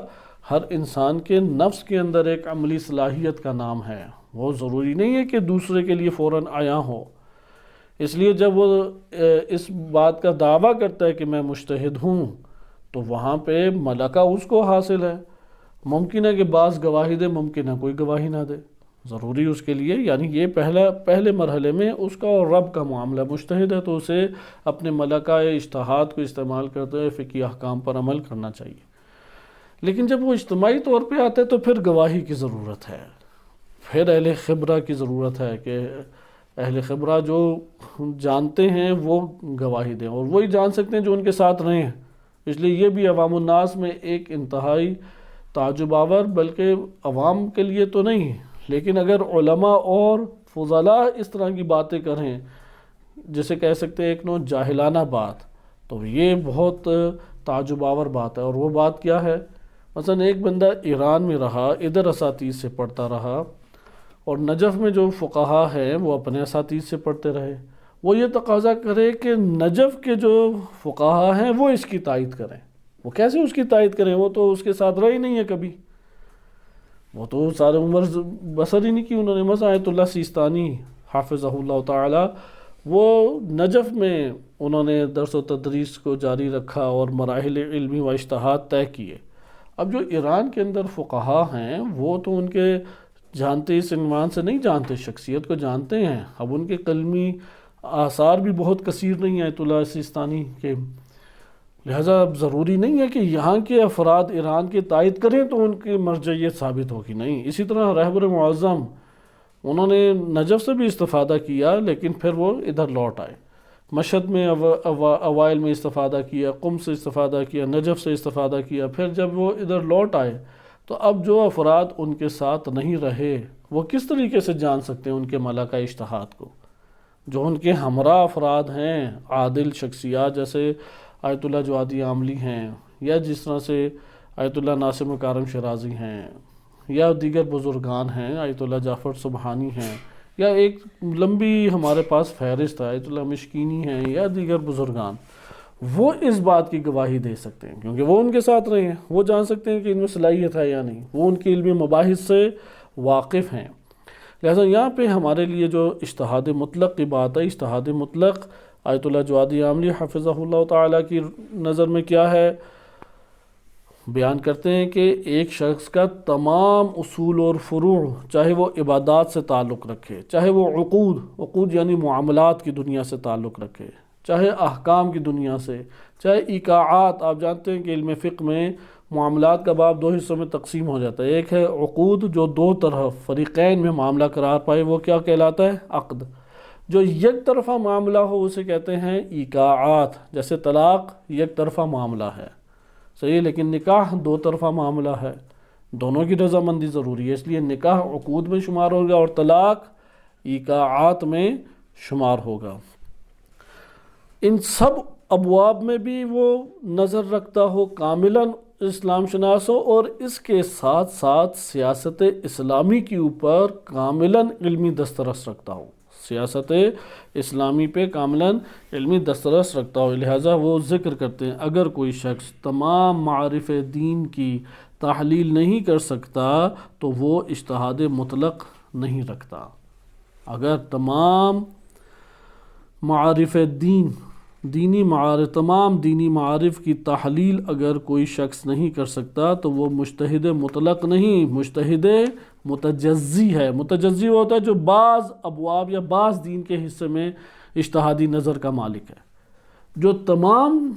ہر انسان کے نفس کے اندر ایک عملی صلاحیت کا نام ہے، وہ ضروری نہیں ہے کہ دوسرے کے لیے فوراً عیاں ہو۔ اس لیے جب وہ اس بات کا دعویٰ کرتا ہے کہ میں مجتہد ہوں تو وہاں پہ ملکہ اس کو حاصل ہے۔ ممکن ہے کہ بعض گواہی دے، ممکن ہے کوئی گواہی نہ دے، ضروری اس کے لیے، یعنی یہ پہلے مرحلے میں اس کا اور رب کا معاملہ، مجتہد ہے تو اسے اپنے ملکہ اجتہاد کو استعمال کرتے ہوئے فقہی احکام پر عمل کرنا چاہیے۔ لیکن جب وہ اجتماعی طور پہ آتے تو پھر گواہی کی ضرورت ہے، پھر اہل خبرہ کی ضرورت ہے کہ اہل خبرہ جو جانتے ہیں وہ گواہی دیں، اور وہی جان سکتے ہیں جو ان کے ساتھ رہے ہیں۔ اس لیے یہ بھی عوام الناس میں ایک انتہائی تعجب آور، بلکہ عوام کے لیے تو نہیں، لیکن اگر علماء اور فضلاء اس طرح کی باتیں کریں جسے کہہ سکتے ہیں ایک نوع جاہلانہ بات، تو یہ بہت تعجب آور بات ہے۔ اور وہ بات کیا ہے؟ مثلا ایک بندہ ایران میں رہا، ادھر اساتذہ سے پڑھتا رہا، اور نجف میں جو فقہا ہیں وہ اپنے اساتذہ سے پڑھتے رہے، وہ یہ تقاضا کرے کہ نجف کے جو فقہا ہیں وہ اس کی تائید کریں۔ وہ کیسے اس کی تائید کریں؟ وہ تو اس کے ساتھ رہے ہی نہیں ہے کبھی، وہ تو سارے عمر بسر ہی نہیں کی انہوں نے۔ مثلا آیت اللہ سیستانی حافظہ اللہ تعالی، وہ نجف میں انہوں نے درس و تدریس کو جاری رکھا اور مراحل علمی و اجتہاد طے کیے۔ اب جو ایران کے اندر فقہا ہیں وہ تو ان کے جانتے اس عنوان سے نہیں جانتے، شخصیت کو جانتے ہیں، اب ان کے قلمی آثار بھی بہت کثیر نہیں ہیں آیت اللہ سیستانی کے، لہٰذا اب ضروری نہیں ہے کہ یہاں کے افراد ایران کی تائید کریں تو ان کی مرجعیت ثابت ہوگی، نہیں۔ اسی طرح رہبر معظم، انہوں نے نجف سے بھی استفادہ کیا لیکن پھر وہ ادھر لوٹ آئے، مشہد میں اوائل میں استفادہ کیا، قم سے استفادہ کیا، نجف سے استفادہ کیا، پھر جب وہ ادھر لوٹ آئے تو اب جو افراد ان کے ساتھ نہیں رہے وہ کس طریقے سے جان سکتے ہیں ان کے ملکہ اجتہاد کو؟ جو ان کے ہمراہ افراد ہیں، عادل شخصیات جیسے آیت اللہ جوادی عاملی ہیں، یا جس طرح سے آیت اللہ ناصر مکارم شیرازی ہیں، یا دیگر بزرگان ہیں، آیت اللہ جعفر سبحانی ہیں، یا ایک لمبی ہمارے پاس فہرست ہے، آیت اللہ مشکینی ہیں، یا دیگر بزرگان، وہ اس بات کی گواہی دے سکتے ہیں، کیونکہ وہ ان کے ساتھ رہے ہیں، وہ جان سکتے ہیں کہ ان میں صلاحیت ہے یا نہیں، وہ ان کی علمی مباحث سے واقف ہیں۔ لہذا یہاں پہ ہمارے لیے جو اجتہاد مطلق کی بات ہے، اجتہاد مطلق آیت اللہ جوادی عاملی حفظہ اللہ تعالیٰ کی نظر میں کیا ہے؟ بیان کرتے ہیں کہ ایک شخص کا تمام اصول اور فروع، چاہے وہ عبادات سے تعلق رکھے، چاہے وہ عقود یعنی معاملات کی دنیا سے تعلق رکھے، چاہے احکام کی دنیا سے، چاہے ایقاعات۔ آپ جانتے ہیں کہ علم فقہ میں معاملات کا باب دو حصوں میں تقسیم ہو جاتا ہے، ایک ہے عقود جو دو طرف فریقین میں معاملہ قرار پائے، وہ کیا کہلاتا ہے؟ عقد۔ جو یک طرفہ معاملہ ہو اسے کہتے ہیں ایقاعات، جیسے طلاق یک طرفہ معاملہ ہے، صحیح، لیکن نکاح دو طرفہ معاملہ ہے، دونوں کی رضامندی ضروری ہے، اس لیے نکاح عقود میں شمار ہوگا اور طلاق ایقاعات میں شمار ہوگا۔ ان سب ابواب میں بھی وہ نظر رکھتا ہو، کاملاً اسلام شناس ہو، اور اس کے ساتھ ساتھ سیاست اسلامی کے اوپر کاملاً علمی دسترس رکھتا ہو، سیاست اسلامی پہ کاملاً علمی دسترس رکھتا ہو۔ لہٰذا وہ ذکر کرتے ہیں اگر کوئی شخص تمام معارف دین کی تحلیل نہیں کر سکتا تو وہ اجتہاد مطلق نہیں رکھتا۔ اگر تمام معارف دین، تمام دینی معارف کی تحلیل اگر کوئی شخص نہیں کر سکتا تو وہ مجتہد مطلق نہیں، مجتہد متجزی ہے۔ متجزی ہوتا ہے جو بعض ابواب یا بعض دین کے حصے میں اجتہادی نظر کا مالک ہے۔ جو تمام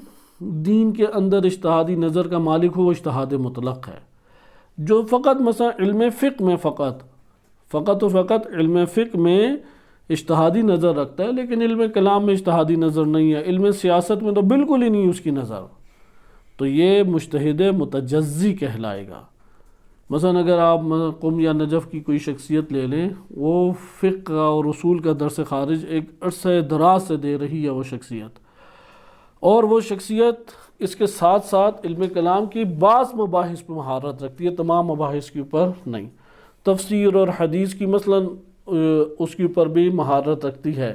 دین کے اندر اجتہادی نظر کا مالک ہو وہ اجتہاد مطلق ہے۔ جو فقط مثلا علم فقہ میں فقط علم فقہ میں اجتہادی نظر رکھتا ہے، لیکن علم کلام میں اجتہادی نظر نہیں ہے، علم سیاست میں تو بالکل ہی نہیں اس کی نظر، تو یہ مجتہد متجزی کہلائے گا۔ مثلا اگر آپ قم یا نجف کی کوئی شخصیت لے لیں، وہ فقہ اور اصول کا درس خارج ایک عرصہ دراز سے دے رہی ہے وہ شخصیت، اور وہ شخصیت اس کے ساتھ ساتھ علم کلام کی بعض مباحث پہ مہارت رکھتی ہے، تمام مباحث کے اوپر نہیں۔ تفسیر اور حدیث کی مثلا اس کے اوپر بھی مہارت رکھتی ہے،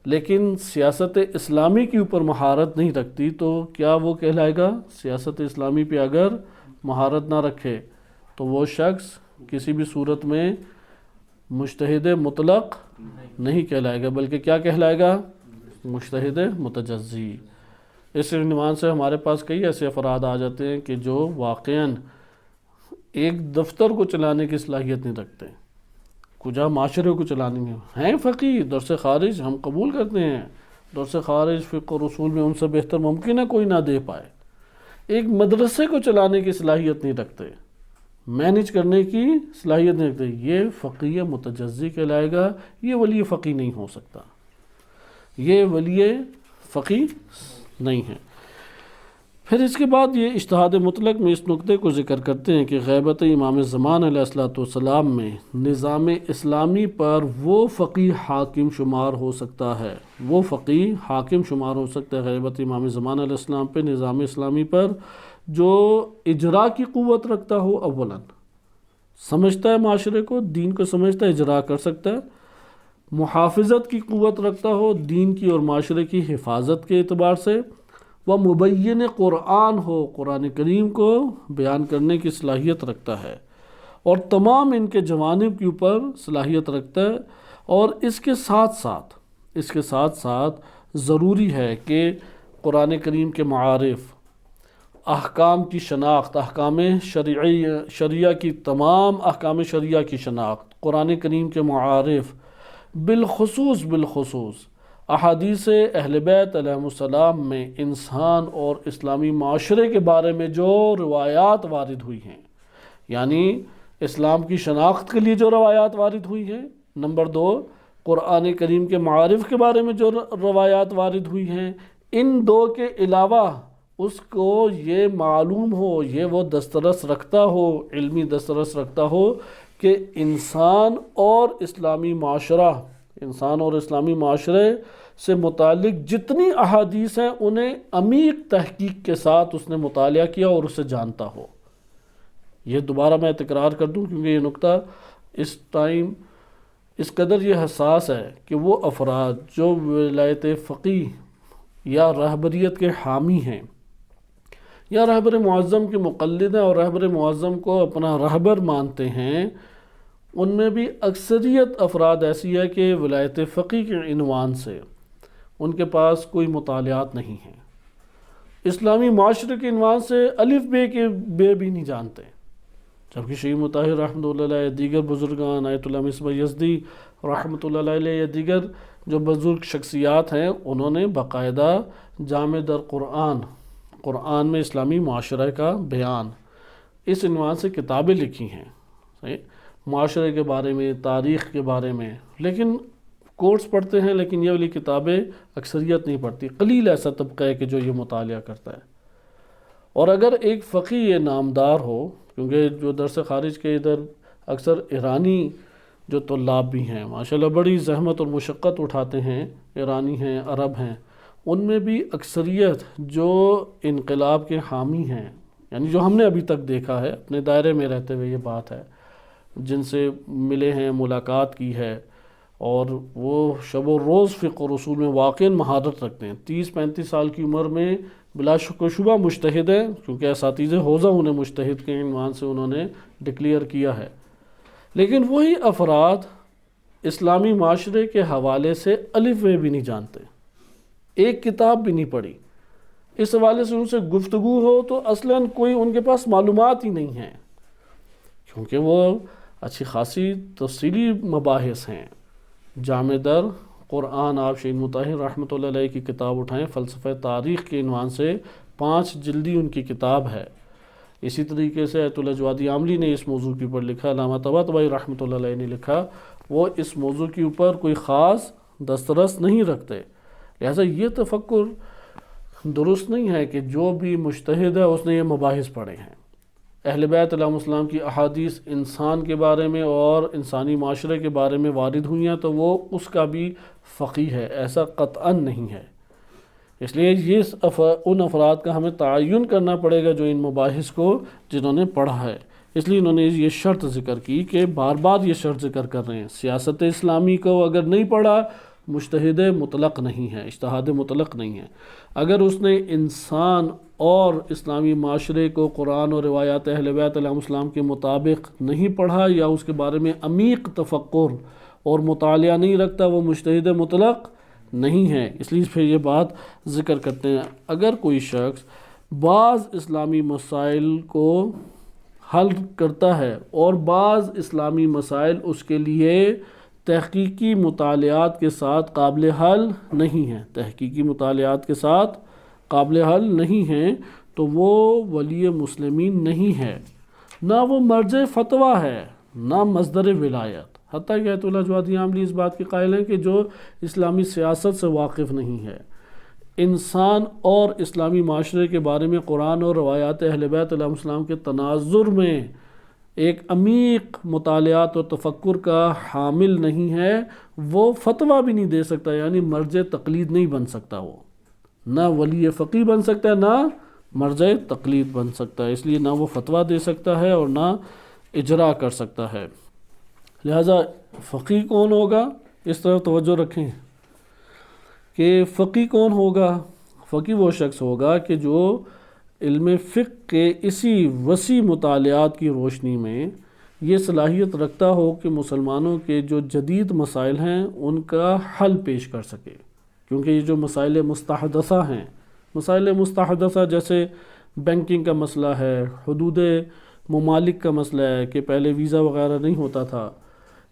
لیکن سیاست اسلامی کے اوپر مہارت نہیں رکھتی، تو کیا وہ کہلائے گا؟ سیاست اسلامی پہ اگر مہارت نہ رکھے تو وہ شخص کسی بھی صورت میں مجتہد مطلق نہیں کہلائے گا، بلکہ کیا کہلائے گا؟ مجتہد متجزی۔ اس عنوان سے ہمارے پاس کئی ایسے افراد آ جاتے ہیں کہ جو واقعاً ایک دفتر کو چلانے کی صلاحیت نہیں رکھتے، کجا معاشرے کو چلانے میں ہیں فقیہ، درس خارج ہم قبول کرتے ہیں، درس خارج فقہ اور اصول میں ان سے بہتر ممکن ہے کوئی نہ دے پائے، ایک مدرسے کو چلانے کی صلاحیت نہیں رکھتے، مینج کرنے کی صلاحیت نہیں رکھتے، یہ فقیہ متجزی کہلائے گا، یہ ولی فقیہ نہیں ہو سکتا، یہ ولی فقیہ نہیں ہے۔ پھر اس کے بعد یہ اجتہاد مطلق میں اس نقطے کو ذکر کرتے ہیں کہ غیبت امام زمان علیہ السلام میں نظام اسلامی پر وہ فقیہ حاکم شمار ہو سکتا ہے، غیبت امام زمان علیہ السلام پہ نظام اسلامی پر جو اجرا کی قوت رکھتا ہو، اولاً سمجھتا ہے معاشرے کو، دین کو سمجھتا ہے، اجرا کر سکتا ہے، محافظت کی قوت رکھتا ہو دین کی اور معاشرے کی حفاظت کے اعتبار سے، وہ مبین قرآن ہو، قرآن کریم کو بیان کرنے کی صلاحیت رکھتا ہے، اور تمام ان کے جوانب کے اوپر صلاحیت رکھتا ہے۔ اور اس کے ساتھ ساتھ ضروری ہے کہ قرآن کریم کے معارف، احکام کی شناخت، احکام شریعہ کی تمام احکام شریعہ کی شناخت، قرآن کریم کے معارف، بالخصوص احادیث اہل بیت علیہم السلام میں انسان اور اسلامی معاشرے کے بارے میں جو روایات وارد ہوئی ہیں، یعنی اسلام کی شناخت کے لیے جو روایات وارد ہوئی ہیں، نمبر 2 قرآن کریم کے معارف کے بارے میں جو روایات وارد ہوئی ہیں، ان دو کے علاوہ اس کو یہ معلوم ہو، یہ وہ دسترس رکھتا ہو، علمی دسترس رکھتا ہو کہ انسان اور اسلامی معاشرے سے متعلق جتنی احادیث ہیں انہیں عمیق تحقیق کے ساتھ اس نے مطالعہ کیا اور اسے جانتا ہو۔ یہ دوبارہ میں تکرار کر دوں کیونکہ یہ نقطہ اس ٹائم اس قدر یہ حساس ہے کہ وہ افراد جو ولایت فقیہ یا رہبریت کے حامی ہیں یا رہبر معظم کے مقلد ہیں اور رہبر معظم کو اپنا رہبر مانتے ہیں، ان میں بھی اکثریت افراد ایسی ہے کہ ولایت فقیہ کے عنوان سے ان کے پاس کوئی مطالعات نہیں ہیں، اسلامی معاشرے کے عنوان سے الف بے کے بے بھی نہیں جانتے، جبکہ شیخ مطہر رحمۃ اللہ علیہ، دیگر بزرگان، آیت اللہ مصباح یزدی رحمۃ اللہ علیہ یا دیگر جو بزرگ شخصیات ہیں، انہوں نے باقاعدہ جامع در قرآن میں اسلامی معاشرہ کا بیان اس عنوان سے کتابیں لکھی ہیں، صحیح، معاشرے کے بارے میں، تاریخ کے بارے میں، لیکن کورس پڑھتے ہیں، لیکن یہ والی کتابیں اکثریت نہیں پڑھتی، قلیل ایسا طبقہ ہے کہ جو یہ مطالعہ کرتا ہے۔ اور اگر ایک فقیہ نامدار ہو، کیونکہ جو درس خارج کے ادھر اکثر ایرانی جو طلاب بھی ہیں ماشاءاللہ بڑی زحمت اور مشقت اٹھاتے ہیں، ایرانی ہیں، عرب ہیں، ان میں بھی اکثریت جو انقلاب کے حامی ہیں، یعنی جو ہم نے ابھی تک دیکھا ہے اپنے دائرے میں رہتے ہوئے، یہ بات ہے، جن سے ملے ہیں، ملاقات کی ہے، اور وہ شب و روز فقہ و اصول میں واقعی مہارت رکھتے ہیں، 30-35 سال کی عمر میں بلا شک و شبہ مجتہد ہیں، کیونکہ اساتذہ حوزہ انہیں مجتہد کے عنوان سے انہوں نے ڈکلیئر کیا ہے، لیکن وہی افراد اسلامی معاشرے کے حوالے سے الف بے بھی نہیں جانتے، ایک کتاب بھی نہیں پڑھی، اس حوالے سے ان سے گفتگو ہو تو اصلاً کوئی ان کے پاس معلومات ہی نہیں ہیں، کیونکہ وہ اچھی خاصی تفصیلی مباحث ہیں۔ جامع در قرآن، آپ شیخ مطہر رحمۃ اللہ علیہ کی کتاب اٹھائیں، فلسفہ تاریخ کے عنوان سے 5 جلدی ان کی کتاب ہے۔ اسی طریقے سے آیت اللہ جوادی عاملی نے اس موضوع کے اوپر لکھا، علامہ طباطبائی رحمۃ اللہ علیہ نے لکھا، وہ اس موضوع کے اوپر کوئی خاص دسترس نہیں رکھتے، لہٰذا یہ تفکر درست نہیں ہے کہ جو بھی مجتہد ہے اس نے یہ مباحث پڑھے ہیں۔ اہل بیت علیہم السلام کی احادیث انسان کے بارے میں اور انسانی معاشرے کے بارے میں وارد ہوئی ہیں تو وہ اس کا بھی فقیہ ہے، ایسا قطعاً نہیں ہے، اس لیے یہ ان افراد کا ہمیں تعین کرنا پڑے گا جو ان مباحث کو جنہوں نے پڑھا ہے، اس لیے انہوں نے یہ شرط ذکر کی کہ بار بار یہ شرط ذکر کر رہے ہیں، سیاست اسلامی کو اگر نہیں پڑھا مجتہد مطلق نہیں ہے، اجتہاد مطلق نہیں ہے، اگر اس نے انسان اور اسلامی معاشرے کو قرآن اور روایات اہل بیت علیہم السلام کے مطابق نہیں پڑھا یا اس کے بارے میں عمیق تفکر اور مطالعہ نہیں رکھتا، وہ مجتہد مطلق نہیں ہے، اس لیے پھر یہ بات ذکر کرتے ہیں۔ اگر کوئی شخص بعض اسلامی مسائل کو حل کرتا ہے اور بعض اسلامی مسائل اس کے لیے تحقیقی مطالعات کے ساتھ قابل حل نہیں ہیں، تحقیقی مطالعات کے ساتھ قابل حل نہیں ہیں، تو وہ ولی مسلمین نہیں ہے، نہ وہ مرجع فتویٰ ہے، نہ مصدر ولایت، حتیٰ کہ آیت اللہ جوادی عاملی اس بات کے قائل ہیں کہ جو اسلامی سیاست سے واقف نہیں ہے، انسان اور اسلامی معاشرے کے بارے میں قرآن اور روایات اہل بیت علیہ السلام کے تناظر میں ایک عمیق مطالعات اور تفکر کا حامل نہیں ہے، وہ فتویٰ بھی نہیں دے سکتا، یعنی مرجع تقلید نہیں بن سکتا، وہ نہ ولی فقیہ بن سکتا ہے، نہ مرجع تقلید بن سکتا ہے، اس لیے نہ وہ فتویٰ دے سکتا ہے اور نہ اجرا کر سکتا ہے۔ لہٰذا فقیہ کون ہوگا، اس طرف توجہ رکھیں کہ فقیہ کون ہوگا۔ فقیہ وہ شخص ہوگا کہ جو علم فقہ کے اسی وسیع مطالعات کی روشنی میں یہ صلاحیت رکھتا ہو کہ مسلمانوں کے جو جدید مسائل ہیں ان کا حل پیش کر سکے، کیونکہ یہ جو مسائل مستحدثہ ہیں، مسائل مستحدثہ جیسے بینکنگ کا مسئلہ ہے، حدود ممالک کا مسئلہ ہے کہ پہلے ویزا وغیرہ نہیں ہوتا تھا،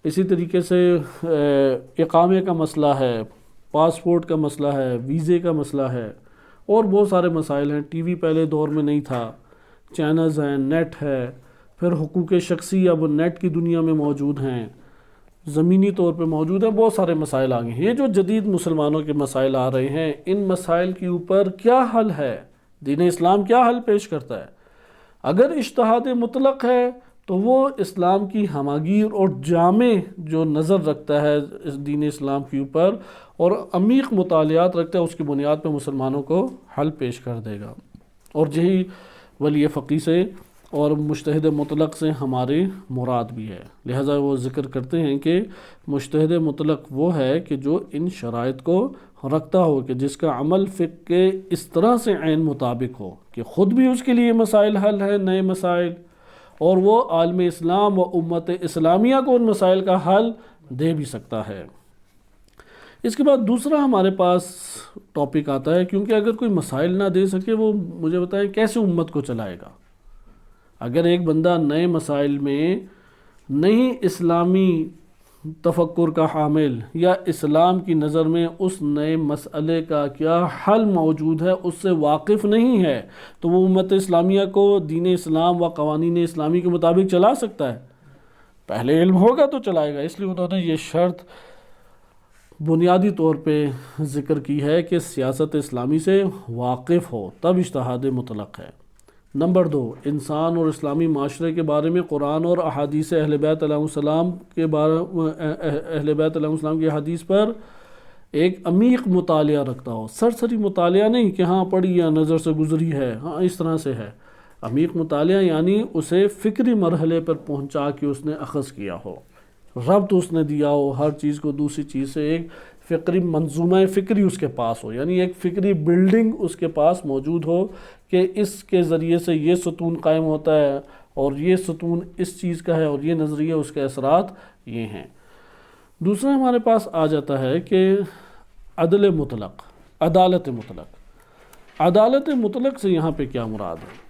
اسی طریقے سے اقامے کا مسئلہ ہے، پاسپورٹ کا مسئلہ ہے، ویزے کا مسئلہ ہے، اور بہت سارے مسائل ہیں، ٹی وی پہلے دور میں نہیں تھا، چینلز ہیں، نیٹ ہے، پھر حقوق شخصی اب نیٹ کی دنیا میں موجود ہیں، زمینی طور پہ موجود ہیں، بہت سارے مسائل آ گئے ہیں۔ یہ جو جدید مسلمانوں کے مسائل آ رہے ہیں، ان مسائل کے اوپر کیا حل ہے، دین اسلام کیا حل پیش کرتا ہے؟ اگر اجتہاد مطلق ہے تو وہ اسلام کی ہماگیر اور جامع جو نظر رکھتا ہے اس دین اسلام کے اوپر اور عمیق مطالعات رکھتا ہے، اس کی بنیاد پہ مسلمانوں کو حل پیش کر دے گا، اور یہی ولی فقیہ سے اور مجتہد مطلق سے ہماری مراد بھی ہے۔ لہٰذا وہ ذکر کرتے ہیں کہ مجتہد مطلق وہ ہے کہ جو ان شرائط کو رکھتا ہو کہ جس کا عمل فقہ کے اس طرح سے عین مطابق ہو کہ خود بھی اس کے لیے مسائل حل ہیں، نئے مسائل، اور وہ عالم اسلام و امت اسلامیہ کو ان مسائل کا حل دے بھی سکتا ہے۔ اس کے بعد دوسرا ہمارے پاس ٹاپک آتا ہے، کیونکہ اگر کوئی مسائل نہ دے سکے وہ مجھے بتائیں کیسے امت کو چلائے گا۔ اگر ایک بندہ نئے مسائل میں نہیں اسلامی تفکر کا حامل یا اسلام کی نظر میں اس نئے مسئلے کا کیا حل موجود ہے اس سے واقف نہیں ہے، تو وہ امت اسلامیہ کو دین اسلام و قوانین اسلامی کے مطابق چلا سکتا ہے؟ پہلے علم ہوگا تو چلائے گا۔ اس لیے انہوں نے یہ شرط بنیادی طور پہ ذکر کی ہے کہ سیاست اسلامی سے واقف ہو، تب اجتہاد مطلق ہے۔ نمبر 2، انسان اور اسلامی معاشرے کے بارے میں قرآن اور احادیث اہل بیت علیہ السلام کی حدیث پر ایک عمیق مطالعہ رکھتا ہو، سرسری مطالعہ نہیں کہ ہاں پڑھی یا نظر سے گزری ہے، ہاں اس طرح سے ہے۔ عمیق مطالعہ یعنی اسے فکری مرحلے پر پہنچا کے اس نے اخذ کیا ہو، ربط اس نے دیا ہو ہر چیز کو دوسری چیز سے، ایک فکری منظومہ فکری اس کے پاس ہو، یعنی ایک فکری بلڈنگ اس کے پاس موجود ہو کہ اس کے ذریعے سے یہ ستون قائم ہوتا ہے اور یہ ستون اس چیز کا ہے اور یہ نظریہ اس کے اثرات یہ ہیں۔ دوسرا ہمارے پاس آ جاتا ہے کہ عدل مطلق، عدالت مطلق۔ عدالت مطلق سے یہاں پہ کیا مراد ہے؟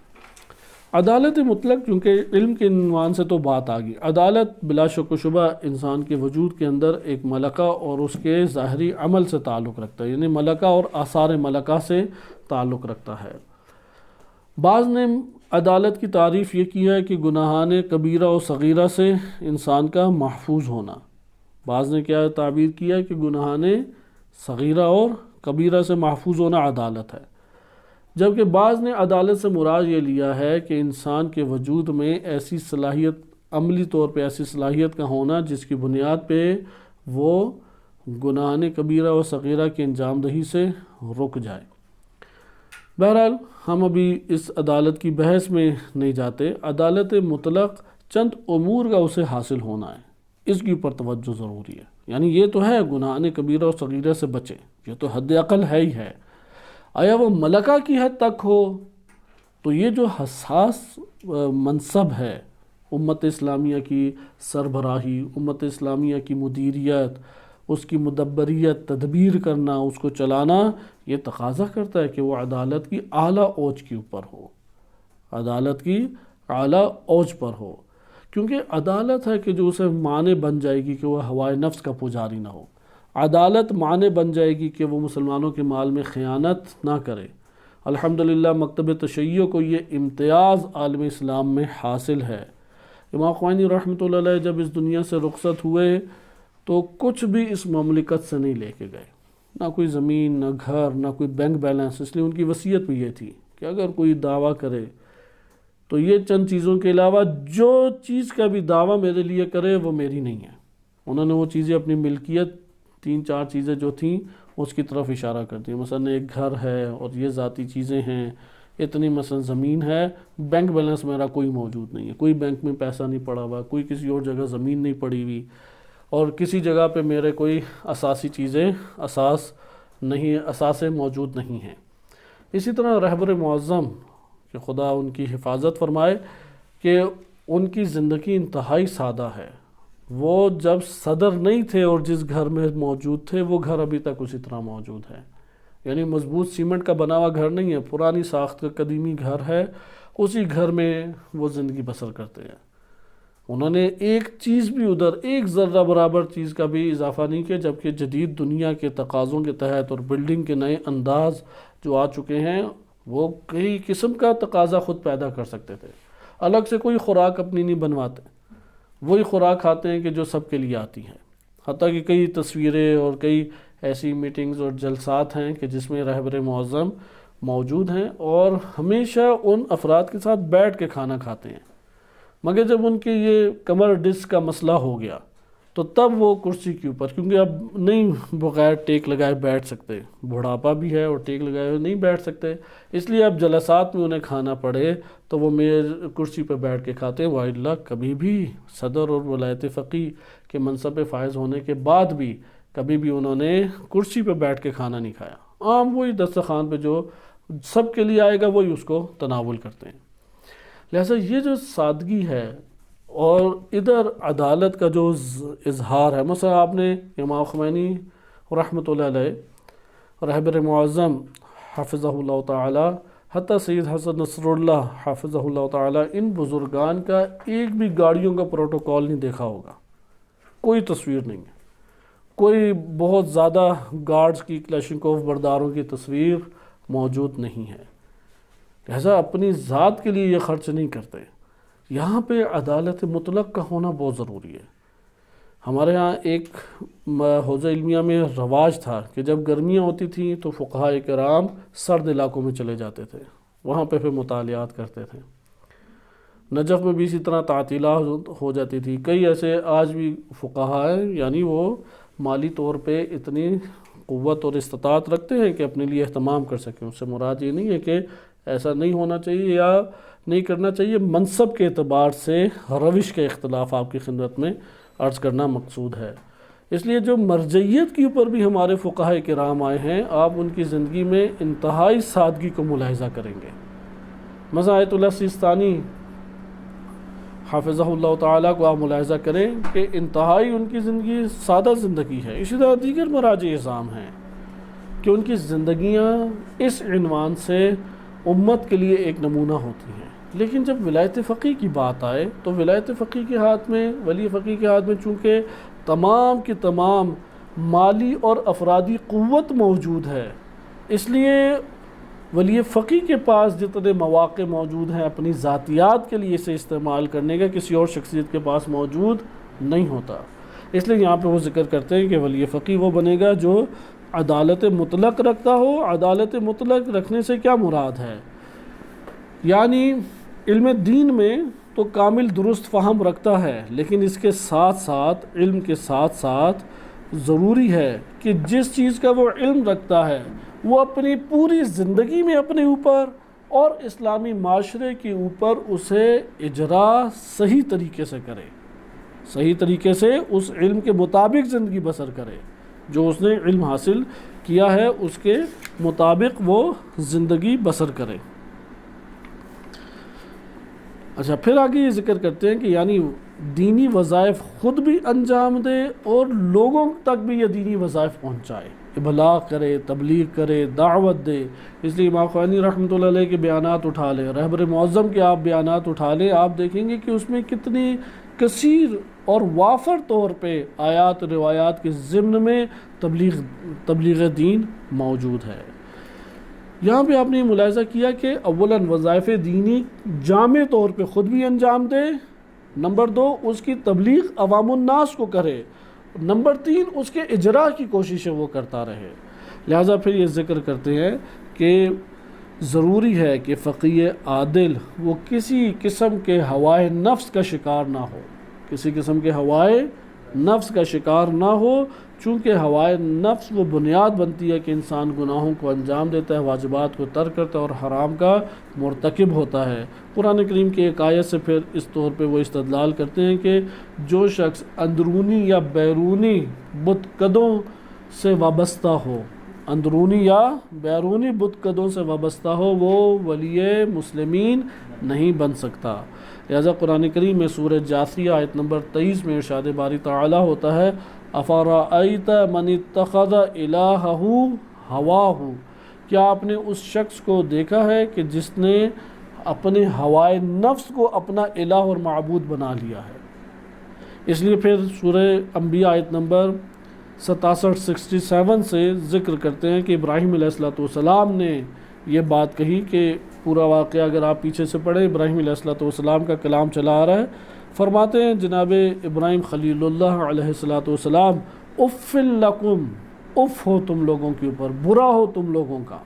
عدالت مطلق، کیونکہ علم کے عنوان سے تو بات آ گئی، عدالت بلا شک و شبہ انسان کے وجود کے اندر ایک ملکہ اور اس کے ظاہری عمل سے تعلق رکھتا ہے، یعنی ملکہ اور آثار ملکہ سے تعلق رکھتا ہے۔ بعض نے عدالت کی تعریف یہ کی ہے کہ گناہان کبیرہ و صغیرہ سے انسان کا محفوظ ہونا۔ بعض نے کیا تعبیر کیا کہ گناہان صغیرہ اور کبیرہ سے محفوظ ہونا عدالت ہے، جبکہ بعض نے عدالت سے مراد یہ لیا ہے کہ انسان کے وجود میں ایسی صلاحیت، عملی طور پہ ایسی صلاحیت کا ہونا جس کی بنیاد پہ وہ گناہان کبیرہ و صغیرہ کی انجام دہی سے رک جائے۔ بہرحال ہم ابھی اس عدالت کی بحث میں نہیں جاتے۔ عدالت مطلق چند امور کا اسے حاصل ہونا ہے، اس کے اوپر توجہ ضروری ہے۔ یعنی یہ تو ہے گناہان کبیرہ و صغیرہ سے بچے، یہ تو حد اقل ہے ہی ہے۔ آیا وہ ملکہ کی حد تک ہو؟ تو یہ جو حساس منصب ہے، امت اسلامیہ کی سربراہی، امت اسلامیہ کی مدیریت، اس کی مدبریت، تدبیر کرنا، اس کو چلانا، یہ تقاضا کرتا ہے کہ وہ عدالت کی اعلیٰ اوج کے اوپر ہو، عدالت کی اعلیٰ اوج پر ہو، کیونکہ عدالت ہے کہ جو اسے مانے بن جائے گی کہ وہ ہوائے نفس کا پجاری نہ ہو، عدالت مانے بن جائے گی کہ وہ مسلمانوں کے مال میں خیانت نہ کرے۔ الحمدللہ مکتب تشیع کو یہ امتیاز عالم اسلام میں حاصل ہے۔ امام خمینی رحمۃ اللہ علیہ جب اس دنیا سے رخصت ہوئے تو کچھ بھی اس مملکت سے نہیں لے کے گئے، نہ کوئی زمین، نہ گھر، نہ کوئی بینک بیلنس۔ اس لیے ان کی وصیت بھی یہ تھی کہ اگر کوئی دعویٰ کرے تو یہ چند چیزوں کے علاوہ جو چیز کا بھی دعویٰ میرے لیے کرے وہ میری نہیں ہے۔ انہوں نے وہ چیزیں اپنی ملکیت، 3-4 چیزیں جو تھیں اس کی طرف اشارہ کر دیا، مثلا ایک گھر ہے اور یہ ذاتی چیزیں ہیں، اتنی مثلا زمین ہے، بینک بیلنس میرا کوئی موجود نہیں ہے، کوئی بینک میں پیسہ نہیں پڑا ہوا، کوئی کسی اور جگہ زمین نہیں پڑی ہوئی، اور کسی جگہ پہ میرے کوئی اساسی چیزیں، اثاثے موجود نہیں ہیں۔ اسی طرح رہبر معظم کہ خدا ان کی حفاظت فرمائے کہ ان کی زندگی انتہائی سادہ ہے۔ وہ جب صدر نہیں تھے اور جس گھر میں موجود تھے وہ گھر ابھی تک اسی طرح موجود ہے، یعنی مضبوط سیمنٹ کا بنا ہوا گھر نہیں ہے، پرانی ساخت کا قدیمی گھر ہے، اسی گھر میں وہ زندگی بسر کرتے ہیں۔ انہوں نے ایک چیز بھی ادھر، ایک ذرہ برابر چیز کا بھی اضافہ نہیں کیا، جبکہ جدید دنیا کے تقاضوں کے تحت اور بلڈنگ کے نئے انداز جو آ چکے ہیں وہ کئی قسم کا تقاضا خود پیدا کر سکتے تھے۔ الگ سے کوئی خوراک اپنی نہیں بنواتے، وہی خوراک کھاتے ہیں کہ جو سب کے لیے آتی ہے۔ حتیٰ کہ کئی تصویریں اور کئی ایسی میٹنگز اور جلسات ہیں کہ جس میں رہبر معظم موجود ہیں اور ہمیشہ ان افراد کے ساتھ بیٹھ کے کھانا کھاتے ہیں، مگر جب ان کے یہ کمر ڈسک کا مسئلہ ہو گیا تو تب وہ کرسی کے اوپر، کیونکہ اب نہیں بغیر ٹیک لگائے بیٹھ سکتے، بڑھاپا بھی ہے اور ٹیک لگائے ہوئے نہیں بیٹھ سکتے، اس لیے اب جلسات میں انہیں کھانا پڑے تو وہ میز کرسی پہ بیٹھ کے کھاتے ہیں۔ وَإِلَّا کبھی بھی صدر اور ولایت فقیہ کے منصب پہ فائز ہونے کے بعد بھی کبھی بھی انہوں نے کرسی پہ بیٹھ کے کھانا نہیں کھایا، عام وہی دسترخوان پہ جو سب کے لیے آئے گا وہی اس کو تناول کرتے ہیں۔ لہٰذا یہ جو سادگی ہے اور ادھر عدالت کا جو اظہار ہے، مثلا آپ نے امام خمینی رحمۃ اللہ علیہ، رہبر معظم حفظہ اللہ تعالی، حتیٰ سید حسن نصر اللہ حفظہ اللہ تعالی، ان بزرگان کا ایک بھی گاڑیوں کا پروٹوکول نہیں دیکھا ہوگا، کوئی تصویر نہیں ہے، کوئی بہت زیادہ گارڈز کی کلاشنکوف برداروں کی تصویر موجود نہیں ہے، لہذا اپنی ذات کے لیے یہ خرچ نہیں کرتے۔ یہاں پہ عدالت مطلق کا ہونا بہت ضروری ہے۔ ہمارے ہاں ایک حوزہ علمیہ میں رواج تھا کہ جب گرمیاں ہوتی تھیں تو فقہاء کرام سرد علاقوں میں چلے جاتے تھے، وہاں پہ پھر مطالعات کرتے تھے۔ نجف میں بھی اسی طرح تعطیلات ہو جاتی تھی۔ کئی ایسے آج بھی فقہاء ہیں، یعنی وہ مالی طور پہ اتنی قوت اور استطاعت رکھتے ہیں کہ اپنے لیے اہتمام کر سکیں۔ اس سے مراد یہ نہیں ہے کہ ایسا نہیں ہونا چاہیے یا نہیں کرنا چاہیے، منصب کے اعتبار سے روش کے اختلاف آپ کی خدمت میں عرض کرنا مقصود ہے۔ اس لیے جو مرجعیت کے اوپر بھی ہمارے فقہاء کرام آئے ہیں، آپ ان کی زندگی میں انتہائی سادگی کو ملاحظہ کریں گے۔ مثلا آیت اللہ سیستانی حافظہ اللہ تعالیٰ کو آپ ملاحظہ کریں کہ انتہائی ان کی زندگی سادہ زندگی ہے۔ اسی طرح دیگر مراجع اعظام ہیں کہ ان کی زندگیاں اس عنوان سے امت کے لیے ایک نمونہ ہوتی ہیں، لیکن جب ولایت فقیہ کی بات آئے تو ولایت فقیہ کے ہاتھ میں، ولی فقیہ کے ہاتھ میں چونکہ تمام کی تمام مالی اور افرادی قوت موجود ہے، اس لیے ولی فقیہ کے پاس جتنے مواقع موجود ہیں اپنی ذاتیات کے لیے اسے استعمال کرنے کا، کسی اور شخصیت کے پاس موجود نہیں ہوتا۔ اس لیے یہاں پہ وہ ذکر کرتے ہیں کہ ولی فقیہ وہ بنے گا جو عدالت مطلق رکھتا ہو۔ عدالت مطلق رکھنے سے کیا مراد ہے؟ یعنی علم دین میں تو کامل درست فہم رکھتا ہے، لیکن اس کے ساتھ ساتھ، علم کے ساتھ ساتھ ضروری ہے کہ جس چیز کا وہ علم رکھتا ہے وہ اپنی پوری زندگی میں اپنے اوپر اور اسلامی معاشرے کے اوپر اسے اجرا صحیح طریقے سے کرے، صحیح طریقے سے اس علم کے مطابق زندگی بسر کرے، جو اس نے علم حاصل کیا ہے اس کے مطابق وہ زندگی بسر کرے۔ اچھا، پھر آگے یہ ذکر کرتے ہیں کہ یعنی دینی وظائف خود بھی انجام دے اور لوگوں تک بھی یہ دینی وظائف پہنچائے، ابلاغ کرے، تبلیغ کرے، دعوت دے۔ اس لیے امام خمینی رحمۃ اللہ علیہ کے بیانات اٹھا لیں، رہبر معظم کے آپ بیانات اٹھا لیں، آپ دیکھیں گے کہ اس میں کتنی کثیر اور وافر طور پہ آیات روایات کے ضمن میں تبلیغ دین موجود ہے۔ یہاں پہ آپ نے ملاحظہ کیا کہ اولاً وظائف دینی جامع طور پہ خود بھی انجام دے، نمبر 2 اس کی تبلیغ عوام الناس کو کرے، نمبر 3 اس کے اجرا کی کوششیں وہ کرتا رہے۔ لہٰذا پھر یہ ذکر کرتے ہیں کہ ضروری ہے کہ فقیہ عادل وہ کسی قسم کے ہوائے نفس کا شکار نہ ہو، کسی قسم کے ہوائے نفس کا شکار نہ ہو، چونکہ ہوائے نفس وہ بنیاد بنتی ہے کہ انسان گناہوں کو انجام دیتا ہے، واجبات کو ترک کرتا ہے اور حرام کا مرتکب ہوتا ہے۔ قرآن کریم کی ایک آیت سے پھر اس طور پہ وہ استدلال کرتے ہیں کہ جو شخص اندرونی یا بیرونی بت قدوں سے وابستہ ہو، اندرونی یا بیرونی بت قدوں سے وابستہ ہو، وہ ولی مسلمین نہیں بن سکتا۔ لہذا قرآن کریم میں سورہ جاثیہ آیت نمبر 23 میں ارشاد باری تعالیٰ ہوتا ہے أَفَرَأَيْتَ مَنِ اتَّخَذَ إِلَٰهَهُ هَوَاهُ، کیا آپ نے اس شخص کو دیکھا ہے کہ جس نے اپنے ہوائے نفس کو اپنا الہ اور معبود بنا لیا ہے۔ اس لیے پھر سورہ انبیاء آیت نمبر 67 سے ذکر کرتے ہیں کہ ابراہیم علیہ السلام نے یہ بات کہی کہ پورا واقعہ اگر آپ پیچھے سے پڑھیں، ابراہیم علیہ السلام کا کلام چلا آ رہا ہے، فرماتے ہیں جناب ابراہیم خلیل اللہ علیہ السلام، اف لکم، اف ہو تم لوگوں کے اوپر، برا ہو تم لوگوں کا،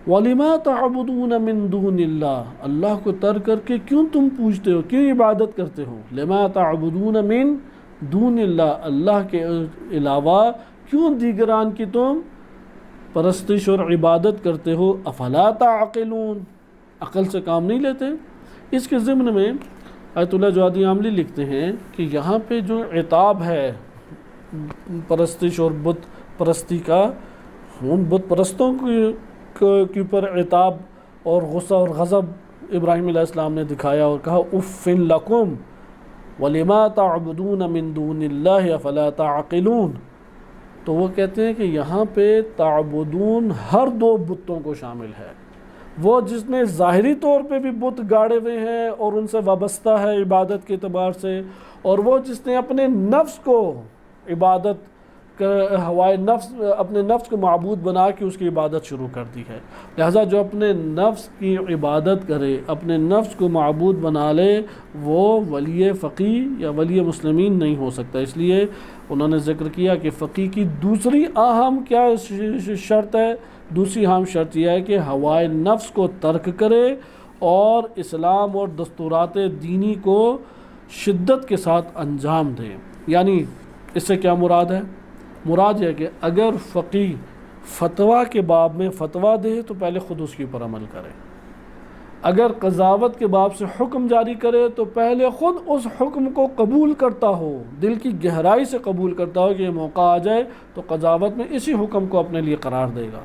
وَلِمَا تَعْبُدُونَ مِن دُونِ اللَّهِ، اللہ کو ترک کر کے کیوں تم پوجتے ہو، کیوں عبادت کرتے ہو، لِمَا تَعْبُدُونَ مِن دون اللہ، اللہ کے علاوہ کیوں دیگران کی تم پرستش اور عبادت کرتے ہو؟ افلا تعقلون، عقل سے کام نہیں لیتے؟ اس کے ضمن میں آیت اللہ جوادی عاملی لکھتے ہیں کہ یہاں پہ جو عتاب ہے پرستش اور بت پرستی کا، ان بت پرستوں کے اوپر عتاب اور غصہ اور غضب ابراہیم علیہ السلام نے دکھایا اور کہا اف لکم ولما تعبدون من دون اللہ افلا تعقلون، تو وہ کہتے ہیں کہ یہاں پہ تعبدون ہر دو بتوں کو شامل ہے، وہ جس نے ظاہری طور پہ بھی بت گاڑے ہوئے ہیں اور ان سے وابستہ ہے عبادت کے اعتبار سے، اور وہ جس نے اپنے نفس کو عبادت ہوائے نفس، اپنے نفس کو معبود بنا کے اس کی عبادت شروع کر دی ہے۔ لہذا جو اپنے نفس کی عبادت کرے، اپنے نفس کو معبود بنا لے، وہ ولی فقی یا ولی مسلمین نہیں ہو سکتا۔ اس لیے انہوں نے ذکر کیا کہ فقی کی دوسری اہم کیا شرط ہے؟ دوسری اہم شرط یہ ہے کہ ہوائے نفس کو ترک کرے اور اسلام اور دستورات دینی کو شدت کے ساتھ انجام دے۔ یعنی اس سے کیا مراد ہے؟ مراد یہ ہے کہ اگر فقی فتویٰ کے باب میں فتویٰ دے تو پہلے خود اس کے اوپر عمل کرے، اگر قضاوت کے باب سے حکم جاری کرے تو پہلے خود اس حکم کو قبول کرتا ہو، دل کی گہرائی سے قبول کرتا ہو کہ یہ موقع آ جائے تو قضاوت میں اسی حکم کو اپنے لیے قرار دے گا،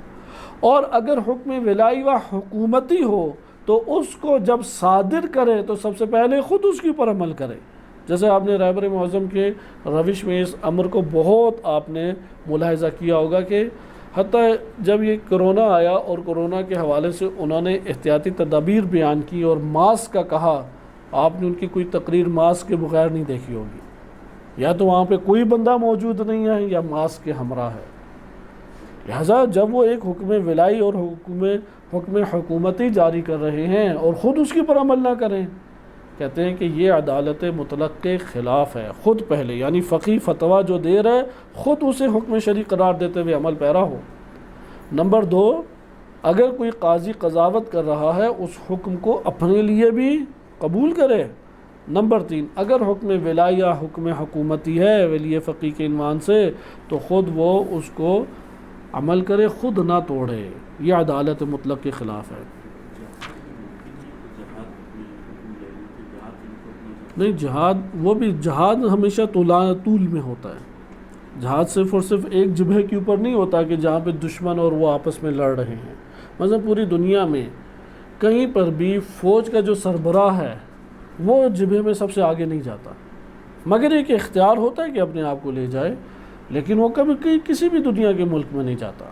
اور اگر حکم ولائی و حکومتی ہو تو اس کو جب صادر کرے تو سب سے پہلے خود اس کے اوپر عمل کرے۔ جیسے آپ نے رہبر معظم کے روش میں اس امر کو بہت آپ نے ملاحظہ کیا ہوگا کہ حتیٰ جب یہ کرونا آیا اور کرونا کے حوالے سے انہوں نے احتیاطی تدابیر بیان کی اور ماسک کا کہا، آپ نے ان کی کوئی تقریر ماسک کے بغیر نہیں دیکھی ہوگی، یا تو وہاں پہ کوئی بندہ موجود نہیں ہے یا ماسک کے ہمراہ ہے۔ لہذا جب وہ ایک حکم ولائی اور حکم حکومتی جاری کر رہے ہیں اور خود اس کے پر عمل نہ کریں، کہتے ہیں کہ یہ عدالت مطلق کے خلاف ہے۔ خود پہلے یعنی فقی فتویٰ جو دے رہا ہے خود اسے حکم شرعی قرار دیتے ہوئے عمل پیرا ہو۔ نمبر 2، اگر کوئی قاضی قضاوت کر رہا ہے اس حکم کو اپنے لیے بھی قبول کرے۔ نمبر 3، اگر حکم ولائی یا حکم حکومتی ہے ولی فقی کے عنوان سے تو خود وہ اس کو عمل کرے، خود نہ توڑے۔ یہ عدالت مطلق کے خلاف ہے۔ نہیں، جہاد وہ بھی جہاد ہمیشہ طول میں ہوتا ہے۔ جہاد صرف اور صرف ایک جبہے کے اوپر نہیں ہوتا کہ جہاں پہ دشمن اور وہ آپس میں لڑ رہے ہیں۔ مثلا پوری دنیا میں کہیں پر بھی فوج کا جو سربراہ ہے وہ جبہے میں سب سے آگے نہیں جاتا، مگر ایک اختیار ہوتا ہے کہ اپنے آپ کو لے جائے، لیکن وہ کبھی کسی بھی دنیا کے ملک میں نہیں جاتا۔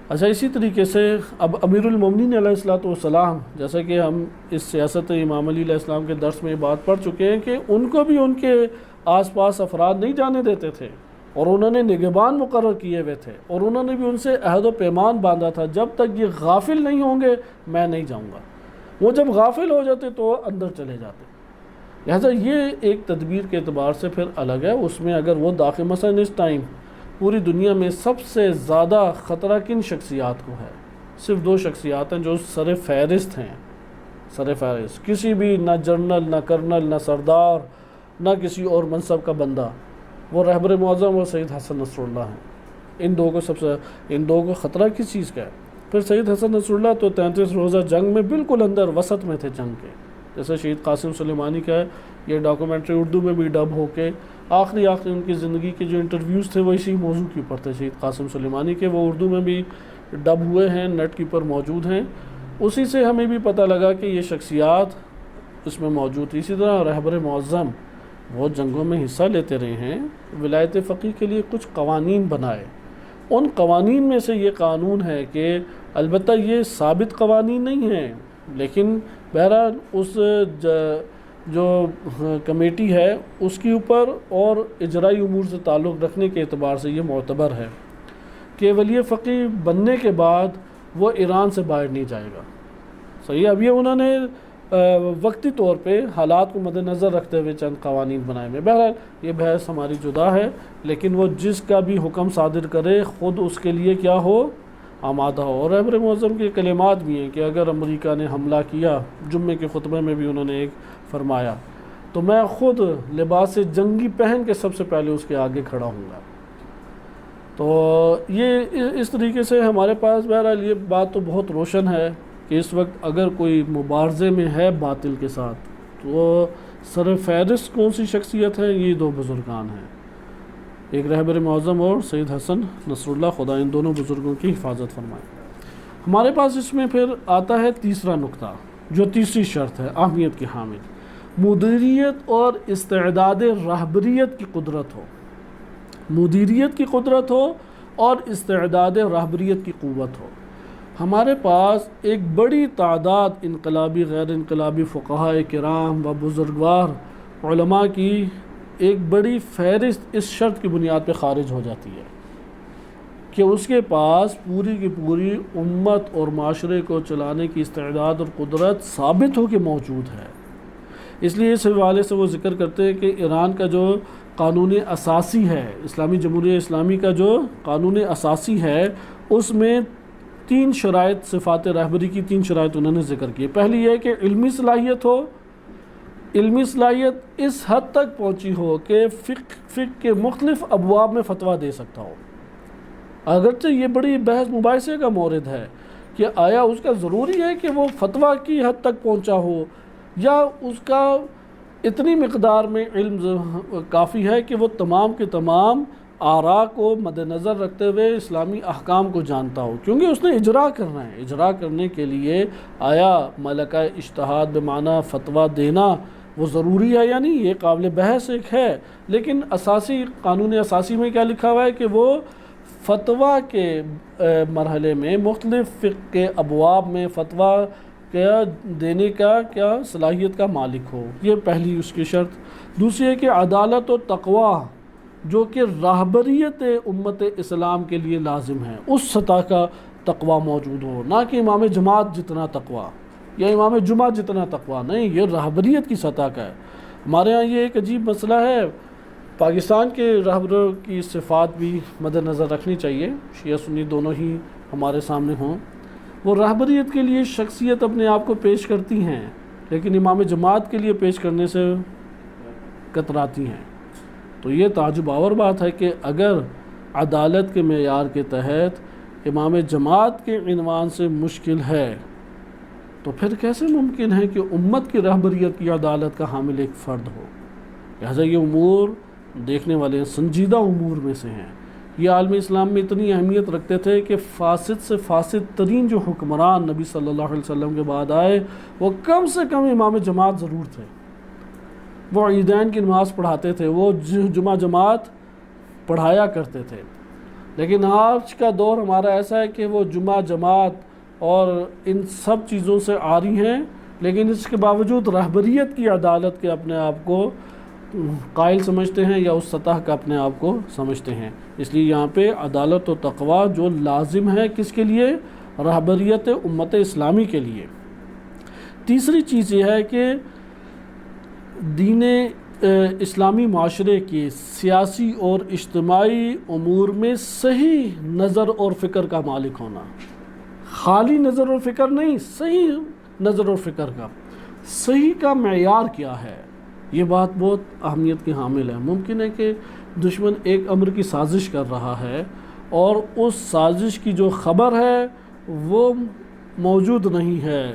اچھا، اسی طریقے سے اب امیر المومنین علیہ السلام، جیسا کہ ہم اس سیاست امام علی علیہ السلام کے درس میں بات پڑھ چکے ہیں کہ ان کو بھی ان کے آس پاس افراد نہیں جانے دیتے تھے، اور انہوں نے نگہبان مقرر کیے ہوئے تھے، اور انہوں نے بھی ان سے عہد و پیمان باندھا تھا جب تک یہ غافل نہیں ہوں گے میں نہیں جاؤں گا۔ وہ جب غافل ہو جاتے تو اندر چلے جاتے۔ لہذا یہ ایک تدبیر کے اعتبار سے پھر الگ ہے۔ اس میں اگر وہ داخل، مثلا اس ٹائم پوری دنیا میں سب سے زیادہ خطرہ کن شخصیات کو ہے؟ صرف 2 شخصیات ہیں جو سر فہرست ہیں، سر فہرست، کسی بھی نہ جنرل نہ کرنل نہ سردار نہ کسی اور منصب کا بندہ، وہ رہبر معظم اور سید حسن نصر اللہ ہیں۔ ان دو کو خطرہ کس چیز کا ہے؟ پھر سید حسن نصر اللہ تو 33 روزہ جنگ میں بالکل اندر وسط میں تھے جنگ کے، جیسے شہید قاسم سلیمانی کا ہے۔ یہ ڈاکومنٹری اردو میں بھی ڈب ہو کے آخری ان کی زندگی کے جو انٹرویوز تھے وہ اسی موضوع کے اوپر تھے شہید قاسم سلیمانی کے، وہ اردو میں بھی ڈب ہوئے ہیں، نیٹ کے اوپر موجود ہیں۔ اسی سے ہمیں بھی پتہ لگا کہ یہ شخصیات اس میں موجود تھی۔ اسی طرح رہبر معظم وہ جنگوں میں حصہ لیتے رہے ہیں، ولایت فقیہ کے لیے کچھ قوانین بنائے۔ ان قوانین میں سے یہ قانون ہے کہ البتہ یہ ثابت قوانین نہیں ہیں، لیکن بہرحال اس جو کمیٹی ہے اس کے اوپر اور اجرائی امور سے تعلق رکھنے کے اعتبار سے یہ معتبر ہے کہ ولی فقیہ بننے کے بعد وہ ایران سے باہر نہیں جائے گا۔ صحیح، اب یہ انہوں نے وقتی طور پہ حالات کو مد نظر رکھتے ہوئے چند قوانین بنائے ہوئے۔ بہرحال یہ بحث ہماری جدا ہے، لیکن وہ جس کا بھی حکم صادر کرے خود اس کے لیے کیا ہو؟ آمادہ ہو۔ اور رہبر معظم کے کلمات بھی ہیں کہ اگر امریکہ نے حملہ کیا، جمعے کے خطبے میں بھی انہوں نے ایک فرمایا، تو میں خود لباس جنگی پہن کے سب سے پہلے اس کے آگے کھڑا ہوں گا۔ تو یہ اس طریقے سے ہمارے پاس بہرحال یہ بات تو بہت روشن ہے کہ اس وقت اگر کوئی مبارزے میں ہے باطل کے ساتھ تو سر فہرست کون سی شخصیت ہے؟ یہ دو بزرگان ہیں، ایک رہبر معظم اور سید حسن نصر اللہ، خدا ان دونوں بزرگوں کی حفاظت فرمائے۔ ہمارے پاس اس میں پھر آتا ہے تیسرا نقطہ جو تیسری شرط ہے اہمیت کی حامل، مدیریت اور استعداد رہبریت کی قدرت ہو، مدیریت کی قدرت ہو اور استعداد رہبریت کی قوت ہو۔ ہمارے پاس ایک بڑی تعداد انقلابی غیر انقلابی فقہاء کرام و بزرگوار علماء کی ایک بڑی فہرست اس شرط کی بنیاد پہ خارج ہو جاتی ہے کہ اس کے پاس پوری کی پوری امت اور معاشرے کو چلانے کی استعداد اور قدرت ثابت ہو کے موجود ہے۔ اس لیے اس حوالے سے وہ ذکر کرتے ہیں کہ ایران کا جو قانون اساسی ہے، اسلامی جمہوریہ اسلامی کا جو قانون اساسی ہے، اس میں 3 شرائط صفات رہبری کی 3 شرائط انہوں نے ذکر کی۔ پہلی یہ کہ علمی صلاحیت ہو، علمی صلاحیت اس حد تک پہنچی ہو کہ فقہ کے مختلف ابواب میں فتویٰ دے سکتا ہو۔ اگرچہ یہ بڑی بحث مباحثے کا مورد ہے کہ آیا اس کا ضروری ہے کہ وہ فتویٰ کی حد تک پہنچا ہو یا اس کا اتنی مقدار میں علم کافی ہے کہ وہ تمام کے تمام آراء کو مد نظر رکھتے ہوئے اسلامی احکام کو جانتا ہو، کیونکہ اس نے اجرا کرنا ہے۔ اجرا کرنے کے لیے آیا ملکہ اجتہاد بمعنی فتویٰ دینا وہ ضروری ہے یا نہیں، یہ قابل بحث ایک ہے، لیکن اساسی قانون اساسی میں کیا لکھا ہوا ہے کہ وہ فتویٰ کے مرحلے میں مختلف فقہ کے ابواب میں فتویٰ کیا دینے کا کیا صلاحیت کا مالک ہو، یہ پہلی اس کی شرط۔ دوسری ہے کہ عدالت و تقوی جو کہ راہبریت امت اسلام کے لیے لازم ہے، اس سطح کا تقوی موجود ہو، نہ کہ امام جماعت جتنا تقوی یا امام جمعہ جتنا تقوی، نہیں، یہ راہبریت کی سطح کا ہے۔ ہمارے ہاں یہ ایک عجیب مسئلہ ہے، پاکستان کے رہبروں کی صفات بھی مد نظر رکھنی چاہیے، شیعہ سنی دونوں ہی ہمارے سامنے ہوں۔ وہ رہبریت کے لیے شخصیت اپنے آپ کو پیش کرتی ہیں، لیکن امام جماعت کے لیے پیش کرنے سے کتراتی ہیں۔ تو یہ تعجب آور بات ہے کہ اگر عدالت کے معیار کے تحت امام جماعت کے عنوان سے مشکل ہے تو پھر کیسے ممکن ہے کہ امت کی رہبریت کی عدالت کا حامل ایک فرد ہو؟ لہٰذا یہ امور دیکھنے والے سنجیدہ امور میں سے ہیں۔ یہ عالم اسلام میں اتنی اہمیت رکھتے تھے کہ فاسد سے فاسد ترین جو حکمران نبی صلی اللہ علیہ وسلم کے بعد آئے وہ کم سے کم امام جماعت ضرور تھے۔ وہ عیدین کی نماز پڑھاتے تھے، وہ جمعہ جماعت پڑھایا کرتے تھے، لیکن آج کا دور ہمارا ایسا ہے کہ وہ جمعہ جماعت اور ان سب چیزوں سے عاری ہیں، لیکن اس کے باوجود رہبریت کی عدالت کے اپنے آپ کو قائل سمجھتے ہیں یا اس سطح کا اپنے آپ کو سمجھتے ہیں۔ اس لیے یہاں پہ عدالت و تقوی جو لازم ہے کس کے لیے؟ رہبریت امت اسلامی کے لیے۔ تیسری چیز یہ ہے کہ دین اسلامی معاشرے کے سیاسی اور اجتماعی امور میں صحیح نظر اور فکر کا مالک ہونا، خالی نظر اور فکر نہیں، صحیح نظر اور فکر کا۔ صحیح کا معیار کیا ہے؟ یہ بات بہت اہمیت کی حامل ہے۔ ممکن ہے کہ دشمن ایک امر کی سازش کر رہا ہے اور اس سازش کی جو خبر ہے وہ موجود نہیں ہے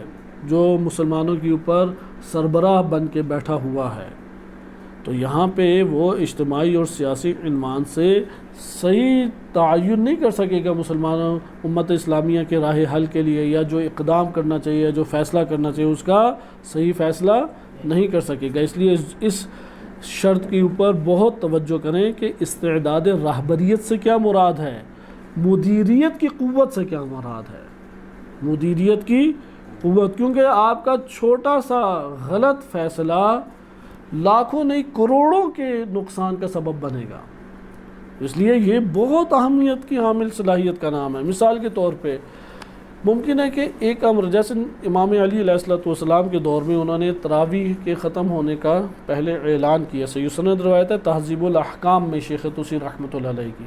جو مسلمانوں کے اوپر سربراہ بن کے بیٹھا ہوا ہے، تو یہاں پہ وہ اجتماعی اور سیاسی عنوان سے صحیح تعین نہیں کر سکے گا مسلمانوں امت اسلامیہ کے راہ حل کے لیے، یا جو اقدام کرنا چاہیے، جو فیصلہ کرنا چاہیے، اس کا صحیح فیصلہ نہیں کر سکے گا۔ اس لیے اس شرط کے اوپر بہت توجہ کریں کہ استعداد رہبریت سے کیا مراد ہے، مدیریت کی قوت سے کیا مراد ہے۔ مدیریت کی قوت، کیونکہ آپ کا چھوٹا سا غلط فیصلہ لاکھوں نہیں کروڑوں کے نقصان کا سبب بنے گا، اس لیے یہ بہت اہمیت کی حامل صلاحیت کا نام ہے۔ مثال کے طور پہ ممکن ہے کہ ایک امر، جیسے امام علی علیہ السلام کے دور میں انہوں نے تراویح کے ختم ہونے کا پہلے اعلان کیا، صحیح سند روایت ہے تہذیب الاحکام میں شیخ توسی رحمۃ اللہ علیہ کی،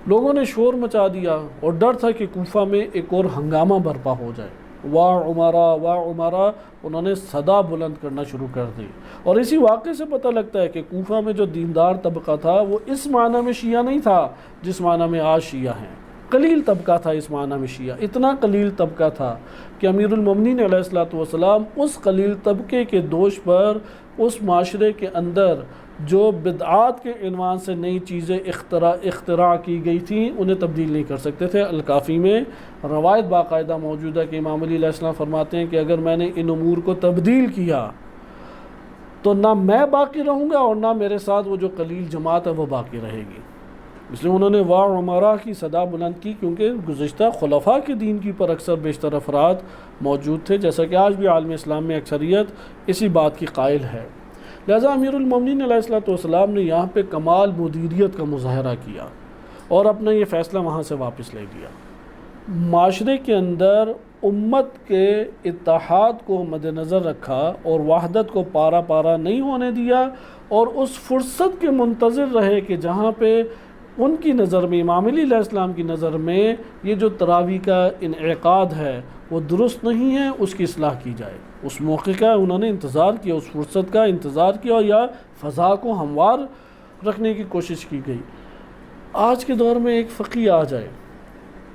لوگوں نے شور مچا دیا اور ڈر تھا کہ کوفہ میں ایک اور ہنگامہ برپا ہو جائے، وا عمرا انہوں نے صدا بلند کرنا شروع کر دی۔ اور اسی واقعے سے پتہ لگتا ہے کہ کوفہ میں جو دیندار طبقہ تھا وہ اس معنی میں شیعہ نہیں تھا جس معنی میں آج شیعہ ہیں، قلیل طبقہ تھا اس معنی میں شیعہ، اتنا قلیل طبقہ تھا کہ امیر المومنین علیہ الصلوۃ والسلام اس قلیل طبقے کے دوش پر اس معاشرے کے اندر جو بدعات کے عنوان سے نئی چیزیں اختراع کی گئی تھیں انہیں تبدیل نہیں کر سکتے تھے۔ الکافی میں روایت باقاعدہ موجود ہے کہ امام علی علیہ السلام فرماتے ہیں کہ اگر میں نے ان امور کو تبدیل کیا تو نہ میں باقی رہوں گا اور نہ میرے ساتھ وہ جو قلیل جماعت ہے وہ باقی رہے گی۔ اس لیے انہوں نے وا عمرا کی صدا بلند کی، کیونکہ گزشتہ خلفاء کے دین کی پر اکثر بیشتر افراد موجود تھے، جیسا کہ آج بھی عالم اسلام میں اکثریت اسی بات کی قائل ہے۔ لہذا امیر المومنین علیہ الصلوۃ والسلام نے یہاں پہ کمال مدیریت کا مظاہرہ کیا اور اپنا یہ فیصلہ وہاں سے واپس لے لیا۔ معاشرے کے اندر امت کے اتحاد کو مد نظر رکھا اور وحدت کو پارا پارا نہیں ہونے دیا، اور اس فرصت کے منتظر رہے کہ جہاں پہ ان کی نظر میں، امام علی علیہ السلام کی نظر میں یہ جو تراویح کا انعقاد ہے وہ درست نہیں ہے، اس کی اصلاح کی جائے۔ اس موقع کا انہوں نے انتظار کیا، اس فرصت کا انتظار کیا، یا فضا کو ہموار رکھنے کی کوشش کی گئی۔ آج کے دور میں ایک فقی آ جائے،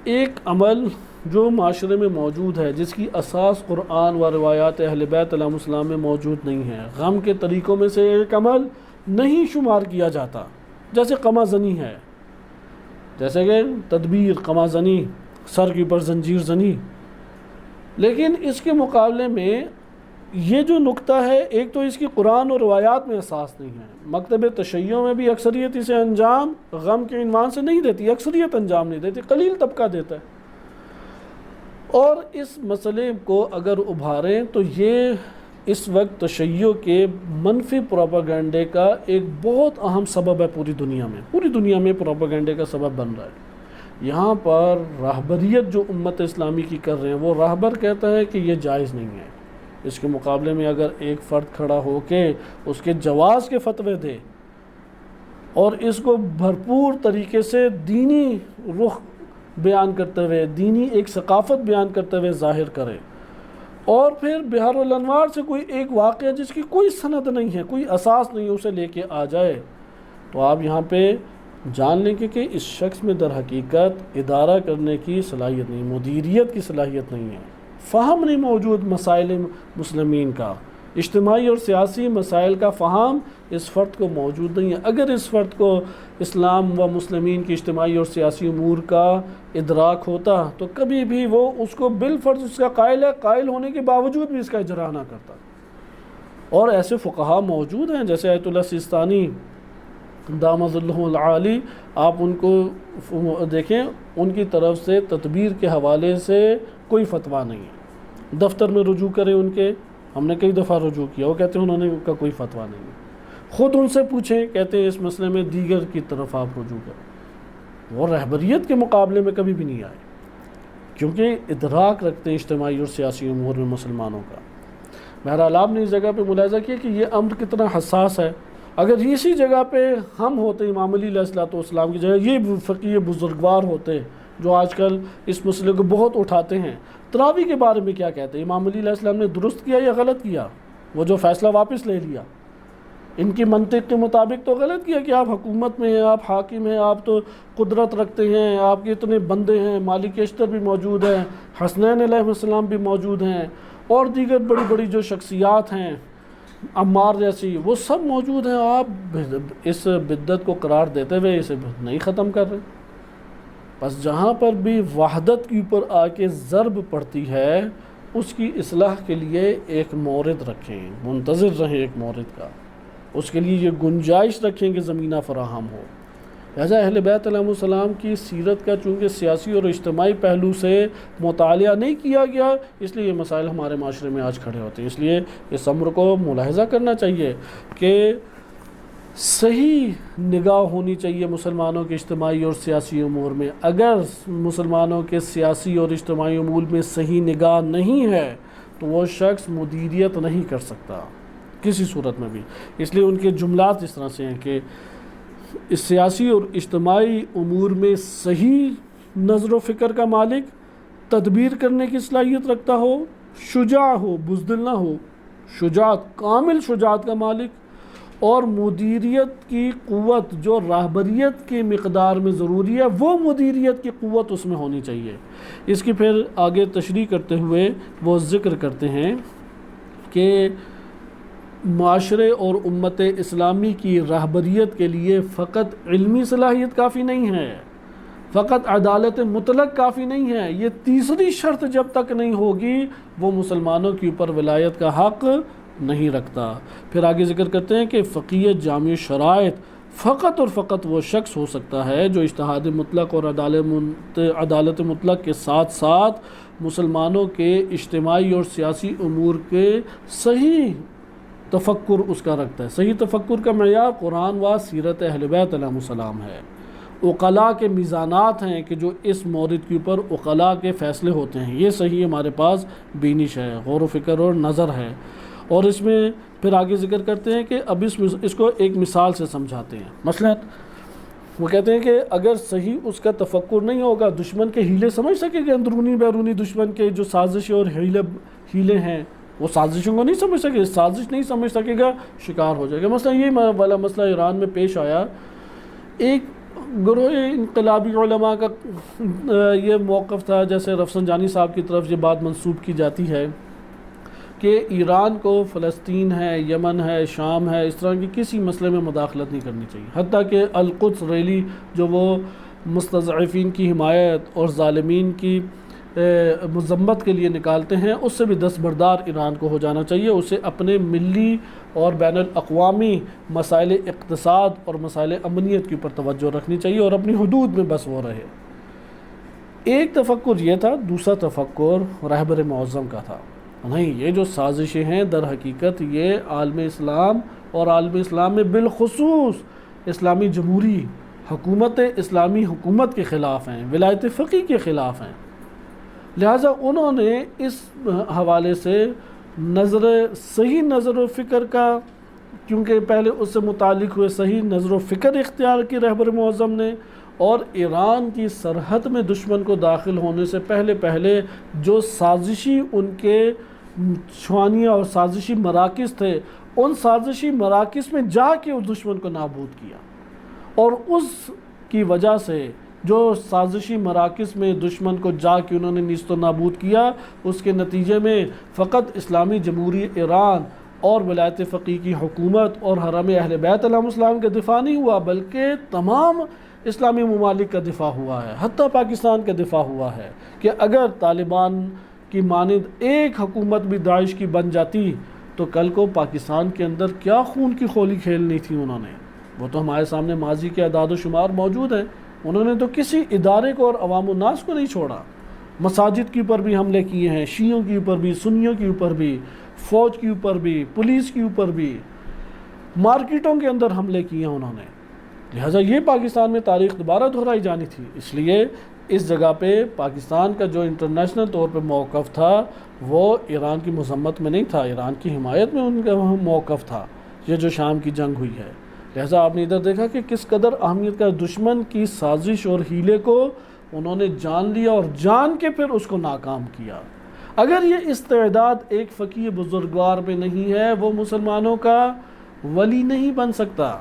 ایک عمل جو معاشرے میں موجود ہے جس کی اساس قرآن و روایات اہل بیت علیہم السلام میں موجود نہیں ہے، غم کے طریقوں میں سے ایک عمل نہیں شمار کیا جاتا، جیسے قمع زنی ہے، جیسے کہ تدبیر، قمع زنی، سر کے اوپر زنجیر زنی۔ لیکن اس کے مقابلے میں یہ جو نقطہ ہے، ایک تو اس کی قرآن اور روایات میں اساس نہیں ہے، مکتب تشیع میں بھی اکثریت اسے انجام غم کے عنوان سے نہیں دیتی، اکثریت انجام نہیں دیتی، قلیل طبقہ دیتا ہے۔ اور اس مسئلے کو اگر ابھاریں تو یہ اس وقت تشیع کے منفی پروپیگنڈے کا ایک بہت اہم سبب ہے، پوری دنیا میں پروپیگنڈے کا سبب بن رہا ہے۔ یہاں پر راہبریت جو امت اسلامی کی کر رہے ہیں، وہ راہبر کہتا ہے کہ یہ جائز نہیں ہے، اس کے مقابلے میں اگر ایک فرد کھڑا ہو کے اس کے جواز کے فتوے دے اور اس کو بھرپور طریقے سے دینی رخ بیان کرتے ہوئے، دینی ایک ثقافت بیان کرتے ہوئے ظاہر کرے، اور پھر بہار الانوار سے کوئی ایک واقعہ جس کی کوئی سند نہیں ہے، کوئی اساس نہیں ہے، اسے لے کے آ جائے، تو آپ یہاں پہ جان لیں کہ اس شخص میں در حقیقت ادارہ کرنے کی صلاحیت نہیں، مدیریت کی صلاحیت نہیں ہے، فہم نہیں موجود مسائل مسلمین کا، اجتماعی اور سیاسی مسائل کا فہم اس فرد کو موجود نہیں ہے۔ اگر اس فرد کو اسلام و مسلمین کی اجتماعی اور سیاسی امور کا ادراک ہوتا تو کبھی بھی وہ اس کو بالفرض اس کا قائل ہے، قائل ہونے کے باوجود بھی اس کا اجرا نہ کرتا۔ اور ایسے فقہا موجود ہیں جیسے آیت اللہ سیستانی دامت ظلہ العالی، آپ ان کو دیکھیں، ان کی طرف سے تدبیر کے حوالے سے کوئی فتویٰ نہیں ہے، دفتر میں رجوع کریں ان کے، ہم نے کئی دفعہ رجوع کیا، وہ کہتے ہیں انہوں نے ان کا کوئی فتویٰ نہیں ہے، خود ان سے پوچھیں، کہتے ہیں اس مسئلے میں دیگر کی طرف آپ رجوع کریں۔ وہ رہبریت کے مقابلے میں کبھی بھی نہیں آئے، کیونکہ ادراک رکھتے ہیں اجتماعی اور سیاسی امور میں مسلمانوں کا۔ بہرحال آپ نے اس جگہ پہ ملاحظہ کیا کہ یہ امر کتنا حساس ہے۔ اگر اسی جگہ پہ ہم ہوتے، امام علی علیہ الصلوۃ والسلام کی جگہ یہ فقیہ بزرگوار ہوتے جو آج کل اس مسئلے کو بہت اٹھاتے ہیں، تراویح کے بارے میں کیا کہتے ہیں؟ امام علی علیہ السلام نے درست کیا یا غلط کیا؟ وہ جو فیصلہ واپس لے لیا، ان کی منطق کے مطابق تو غلط کیا کہ آپ حکومت میں ہیں، آپ حاکم ہیں، آپ تو قدرت رکھتے ہیں، آپ کے اتنے بندے ہیں، مالک اشتر بھی موجود ہیں، حسنین علیہ السلام بھی موجود ہیں، اور دیگر بڑی بڑی جو شخصیات ہیں، عمار جیسی، وہ سب موجود ہیں، آپ اس بدعت کو قرار دیتے ہوئے اسے نہیں ختم کر رہے۔ بس جہاں پر بھی وحدت کے اوپر آ کے ضرب پڑتی ہے، اس کی اصلاح کے لیے ایک مورد رکھیں، منتظر رہیں ایک مورد کا، اس کے لیے یہ گنجائش رکھیں کہ زمینہ فراہم ہو۔ لہذا اہل بیت علیہ السلام کی سیرت کا چونکہ سیاسی اور اجتماعی پہلو سے مطالعہ نہیں کیا گیا، اس لیے یہ مسائل ہمارے معاشرے میں آج کھڑے ہوتے ہیں۔ اس لیے اس امر کو ملاحظہ کرنا چاہیے کہ صحیح نگاہ ہونی چاہیے مسلمانوں کے اجتماعی اور سیاسی امور میں۔ اگر مسلمانوں کے سیاسی اور اجتماعی امور میں صحیح نگاہ نہیں ہے تو وہ شخص مدیریت نہیں کر سکتا کسی صورت میں بھی۔ اس لیے ان کے جملات اس طرح سے ہیں کہ اس سیاسی اور اجتماعی امور میں صحیح نظر و فکر کا مالک تدبیر کرنے کی صلاحیت رکھتا ہو، شجاع ہو، بزدل نہ ہو، شجاعت، کامل شجاعت کا مالک، اور مدیریت کی قوت جو راہبریت کی مقدار میں ضروری ہے وہ مدیریت کی قوت اس میں ہونی چاہیے۔ اس کی پھر آگے تشریح کرتے ہوئے وہ ذکر کرتے ہیں کہ معاشرے اور امت اسلامی کی راہبریت کے لیے فقط علمی صلاحیت کافی نہیں ہے، فقط عدالت مطلق کافی نہیں ہے، یہ تیسری شرط جب تک نہیں ہوگی وہ مسلمانوں کے اوپر ولایت کا حق نہیں رکھتا۔ پھر آگے ذکر کرتے ہیں کہ فقیہ جامع شرائط فقط اور فقط وہ شخص ہو سکتا ہے جو اجتہاد مطلق اور عدالت مطلق کے ساتھ ساتھ مسلمانوں کے اجتماعی اور سیاسی امور کے صحیح تفکر اس کا رکھتا ہے۔ صحیح تفکر کا معیار قرآن و سیرت اہل بیت علیہ السلام ہے، عقلاء کے میزانات ہیں کہ جو اس مورد کے اوپر عقلاء کے فیصلے ہوتے ہیں، یہ صحیح ہمارے پاس بینش ہے، غور و فکر اور نظر ہے۔ اور اس میں پھر آگے ذکر کرتے ہیں کہ اب اس کو ایک مثال سے سمجھاتے ہیں۔ مثلا وہ کہتے ہیں کہ اگر صحیح اس کا تفکر نہیں ہوگا، دشمن کے ہیلے سمجھ سکے گا، اندرونی بیرونی دشمن کے جو سازشیں اور ہیلے ہیں وہ سازشوں کو نہیں سمجھ سکے، سازش نہیں سمجھ سکے گا، شکار ہو جائے گا۔ مثلا یہ والا مسئلہ ایران میں پیش آیا، ایک گروہ انقلابی علماء کا یہ موقف تھا، جیسے رفسنجانی صاحب کی طرف یہ بات منسوب کی جاتی ہے کہ ایران کو فلسطین ہے، یمن ہے، شام ہے، اس طرح کی کسی مسئلے میں مداخلت نہیں کرنی چاہیے، حتیٰ کہ القدس ریلی جو وہ مستضعفین کی حمایت اور ظالمین کی مذمت کے لیے نکالتے ہیں، اس سے بھی دستبردار ایران کو ہو جانا چاہیے، اسے اپنے ملی اور بین الاقوامی مسائل اقتصاد اور مسائل امنیت کے اوپر توجہ رکھنی چاہیے اور اپنی حدود میں بس وہ رہے۔ ایک تفکر یہ تھا، دوسرا تفکر رہبر معظم کا تھا، نہیں یہ جو سازشیں ہیں در حقیقت یہ عالم اسلام اور عالم اسلام میں بالخصوص اسلامی جمہوری حکومت، اسلامی حکومت کے خلاف ہیں، ولایت فقیہ کے خلاف ہیں۔ لہٰذا انہوں نے اس حوالے سے صحیح نظر و فکر کا، کیونکہ پہلے اس سے متعلق ہوئے صحیح نظر و فکر اختیار کی رہبر معظم نے، اور ایران کی سرحد میں دشمن کو داخل ہونے سے پہلے جو سازشی ان کے چھوانیاں اور سازشی مراکز تھے، ان سازشی مراکز میں جا کے اس دشمن کو نابود کیا، اور اس کی وجہ سے جو سازشی مراکز میں دشمن کو جا کے انہوں نے نیست و نابود کیا، اس کے نتیجے میں فقط اسلامی جمہوری ایران اور ولایت فقیہ کی حکومت اور حرم اہل بیت علیہ السلام کا دفاع نہیں ہوا، بلکہ تمام اسلامی ممالک کا دفاع ہوا ہے، حتیٰ پاکستان کا دفاع ہوا ہے کہ اگر طالبان کی مانند ایک حکومت بھی داعش کی بن جاتی تو کل کو پاکستان کے اندر کیا خون کی کھولی کھیلنی تھی انہوں نے، وہ تو ہمارے سامنے ماضی کے اعداد و شمار موجود ہیں۔ انہوں نے تو کسی ادارے کو اور عوام الناس کو نہیں چھوڑا، مساجد کے اوپر بھی حملے کیے ہیں، شیعوں کے اوپر بھی، سنیوں کے اوپر بھی، فوج کے اوپر بھی، پولیس کے اوپر بھی، مارکیٹوں کے اندر حملے کیے ہیں انہوں نے۔ لہٰذا یہ پاکستان میں تاریخ دوبارہ دہرائی جانی تھی، اس لیے اس جگہ پہ پاکستان کا جو انٹرنیشنل طور پہ موقف تھا وہ ایران کی مذمت میں نہیں تھا، ایران کی حمایت میں ان کا موقف تھا، یہ جو شام کی جنگ ہوئی ہے۔ لہٰذا آپ نے ادھر دیکھا کہ کس قدر اہمیت کا دشمن کی سازش اور ہیلے کو انہوں نے جان لیا اور جان کے پھر اس کو ناکام کیا۔ اگر یہ استعداد ایک فقیہ بزرگوار میں نہیں ہے، وہ مسلمانوں کا ولی نہیں بن سکتا۔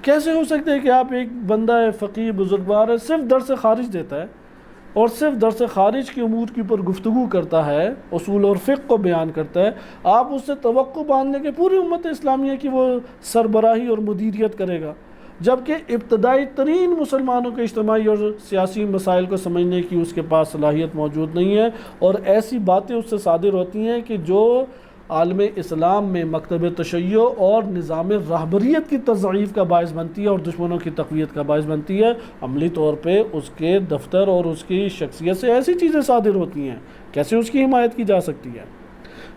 کیسے ہو سکتا ہے کہ آپ ایک بندہ فقیہ بزرگوار ہے، صرف درس خارج دیتا ہے اور صرف درس خارج کی امور کے اوپر گفتگو کرتا ہے، اصول اور فقہ کو بیان کرتا ہے، آپ اس سے توقع باندھ لیں کہ پوری امت اسلامیہ کی وہ سربراہی اور مدیریت کرے گا، جبکہ ابتدائی ترین مسلمانوں کے اجتماعی اور سیاسی مسائل کو سمجھنے کی اس کے پاس صلاحیت موجود نہیں ہے، اور ایسی باتیں اس سے صادر ہوتی ہیں کہ جو عالم اسلام میں مکتب تشیع اور نظام راہبریت کی تضعیف کا باعث بنتی ہے اور دشمنوں کی تقویت کا باعث بنتی ہے۔ عملی طور پہ اس کے دفتر اور اس کی شخصیت سے ایسی چیزیں صادر ہوتی ہیں، کیسے اس کی حمایت کی جا سکتی ہے؟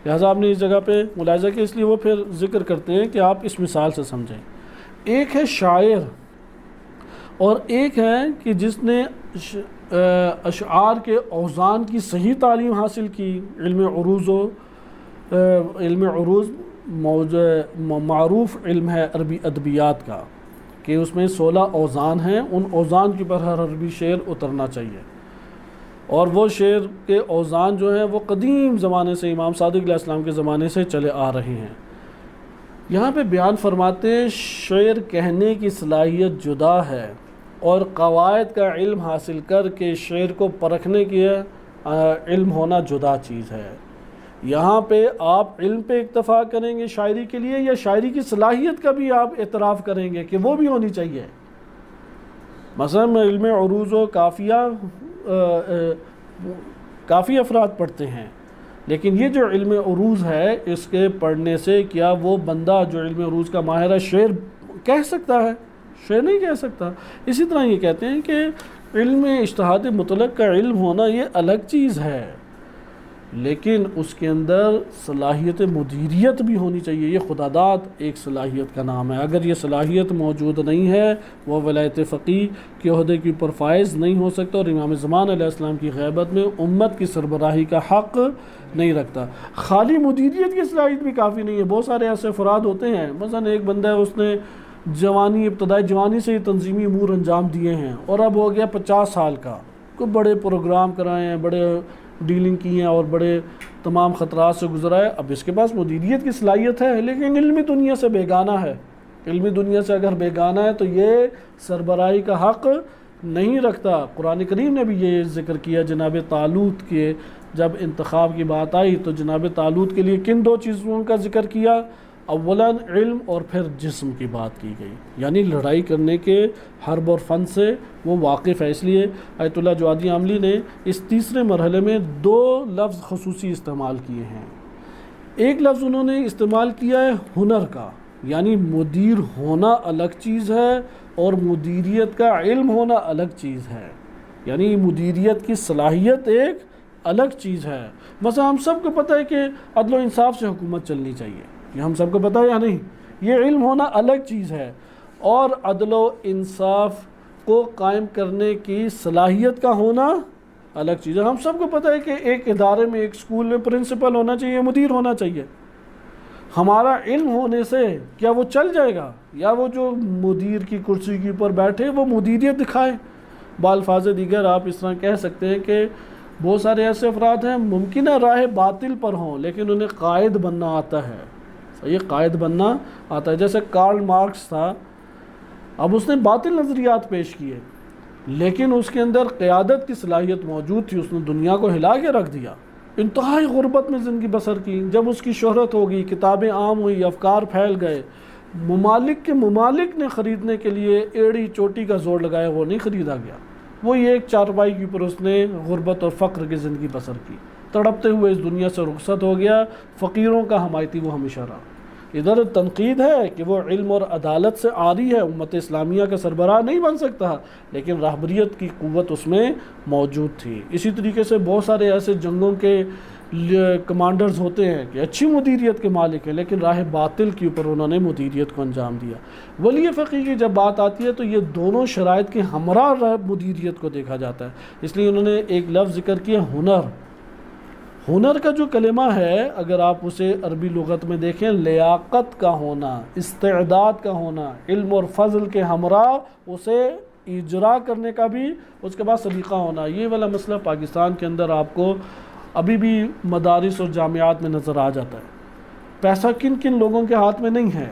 لہٰذا آپ نے اس جگہ پہ ملاحظہ کیا، اس لیے وہ پھر ذکر کرتے ہیں کہ آپ اس مثال سے سمجھیں۔ ایک ہے شاعر اور ایک ہے کہ جس نے اشعار کے اوزان کی صحیح تعلیم حاصل کی، علم عروض معروف علم ہے عربی ادبیات کا، کہ اس میں 16 اوزان ہیں، ان اوزان کے اوپر ہر عربی شعر اترنا چاہیے۔ اور وہ شعر کے اوزان جو ہیں وہ قدیم زمانے سے امام صادق علیہ السلام کے زمانے سے چلے آ رہے ہیں۔ یہاں پہ بیان فرماتے ہیں شعر کہنے کی صلاحیت جدا ہے اور قواعد کا علم حاصل کر کے شعر کو پرکھنے کی علم ہونا جدا چیز ہے۔ یہاں پہ آپ علم پہ اکتفا کریں گے شاعری کے لیے، یا شاعری کی صلاحیت کا بھی آپ اعتراف کریں گے کہ وہ بھی ہونی چاہیے؟ مثلا علم عروض و قافیہ کافی افراد پڑھتے ہیں، لیکن یہ جو علم عروض ہے اس کے پڑھنے سے کیا وہ بندہ جو علم عروض کا ماہر ہے شعر کہہ سکتا ہے؟ شعر نہیں کہہ سکتا۔ اسی طرح یہ کہتے ہیں کہ علم اجتہاد مطلق کا علم ہونا یہ الگ چیز ہے، لیکن اس کے اندر صلاحیت مدیریت بھی ہونی چاہیے۔ یہ خداداد ایک صلاحیت کا نام ہے۔ اگر یہ صلاحیت موجود نہیں ہے وہ ولایت فقیہ کے عہدے کے اوپر فائز نہیں ہو سکتا، اور امام زمان علیہ السلام کی غیبت میں امت کی سربراہی کا حق نہیں رکھتا۔ خالی مدیریت کی صلاحیت بھی کافی نہیں ہے۔ بہت سارے ایسے افراد ہوتے ہیں، مثلا ایک بندہ ہے، اس نے ابتدائی جوانی سے ہی تنظیمی امور انجام دیے ہیں، اور اب ہو گیا 50 سال کا، کوئی بڑے پروگرام کرائے ہیں، بڑے ڈیلنگ کی ہیں اور بڑے تمام خطرات سے گزرا ہے۔ اب اس کے پاس مدیریت کی صلاحیت ہے لیکن علمی دنیا سے بیگانہ ہے۔ علمی دنیا سے اگر بیگانہ ہے تو یہ سربراہی کا حق نہیں رکھتا۔ قرآن کریم نے بھی یہ ذکر کیا جناب طالوت کے، جب انتخاب کی بات آئی تو جناب طالوت کے لیے کن 2 چیزوں کا ذکر کیا؟ اولاً علم اور پھر جسم کی بات کی گئی، یعنی لڑائی کرنے کے حرب اور فن سے وہ واقف ہے۔ اس لیے آیت اللہ جوادی عاملی نے اس تیسرے مرحلے میں 2 لفظ خصوصی استعمال کیے ہیں۔ ایک لفظ انہوں نے استعمال کیا ہے ہنر کا، یعنی مدیر ہونا الگ چیز ہے اور مدیریت کا علم ہونا الگ چیز ہے، یعنی مدیریت کی صلاحیت ایک الگ چیز ہے۔ مثلا ہم سب کو پتہ ہے کہ عدل و انصاف سے حکومت چلنی چاہیے، یہ ہم سب کو پتہ ہے یا نہیں؟ یہ علم ہونا الگ چیز ہے، اور عدل و انصاف کو قائم کرنے کی صلاحیت کا ہونا الگ چیز ہے۔ ہم سب کو پتہ ہے کہ ایک ادارے میں، ایک اسکول میں پرنسپل ہونا چاہیے، مدیر ہونا چاہیے۔ ہمارا علم ہونے سے کیا وہ چل جائے گا، یا وہ جو مدیر کی کرسی کے اوپر بیٹھے وہ مدیریت دکھائے؟ بالفاظ دیگر آپ اس طرح کہہ سکتے ہیں کہ بہت سارے ایسے افراد ہیں ممکن ہے راہ باطل پر ہوں لیکن انہیں قائد بننا آتا ہے۔ یہ قائد بننا آتا ہے۔ جیسے کارل مارکس تھا، اب اس نے باطل نظریات پیش کیے لیکن اس کے اندر قیادت کی صلاحیت موجود تھی، اس نے دنیا کو ہلا کے رکھ دیا، انتہائی غربت میں زندگی بسر کی۔ جب اس کی شہرت ہوگی، کتابیں عام ہوئی، افکار پھیل گئے، ممالک نے خریدنے کے لیے ایڑی چوٹی کا زور لگایا، وہ نہیں خریدا گیا۔ وہی ایک چارپائی کے اوپر اس نے غربت اور فقر کی زندگی بسر کی، تڑپتے ہوئے اس دنیا سے رخصت ہو گیا، فقیروں کا حمایتی وہ ہمیشہ رہا۔ ادھر تنقید ہے کہ وہ علم اور عدالت سے عاری ہے، امت اسلامیہ کا سربراہ نہیں بن سکتا، لیکن رہبریت کی قوت اس میں موجود تھی۔ اسی طریقے سے بہت سارے ایسے جنگوں کے کمانڈرز ہوتے ہیں کہ اچھی مدیریت کے مالک ہیں لیکن راہ باطل کے اوپر انہوں نے مدیریت کو انجام دیا۔ ولی فقیہ کی جب بات آتی ہے تو یہ دونوں شرائط کے ہمراہ مدیریت کو دیکھا جاتا ہے۔ اس لیے انہوں نے ایک لفظ ذکر کیا ہنر۔ ہنر کا جو کلمہ ہے اگر آپ اسے عربی لغت میں دیکھیں، لیاقت کا ہونا، استعداد کا ہونا، علم اور فضل کے ہمراہ اسے اجرا کرنے کا بھی اس کے بعد سلیقہ ہونا۔ یہ والا مسئلہ پاکستان کے اندر آپ کو ابھی بھی مدارس اور جامعات میں نظر آ جاتا ہے۔ پیسہ کن کن لوگوں کے ہاتھ میں نہیں ہے؟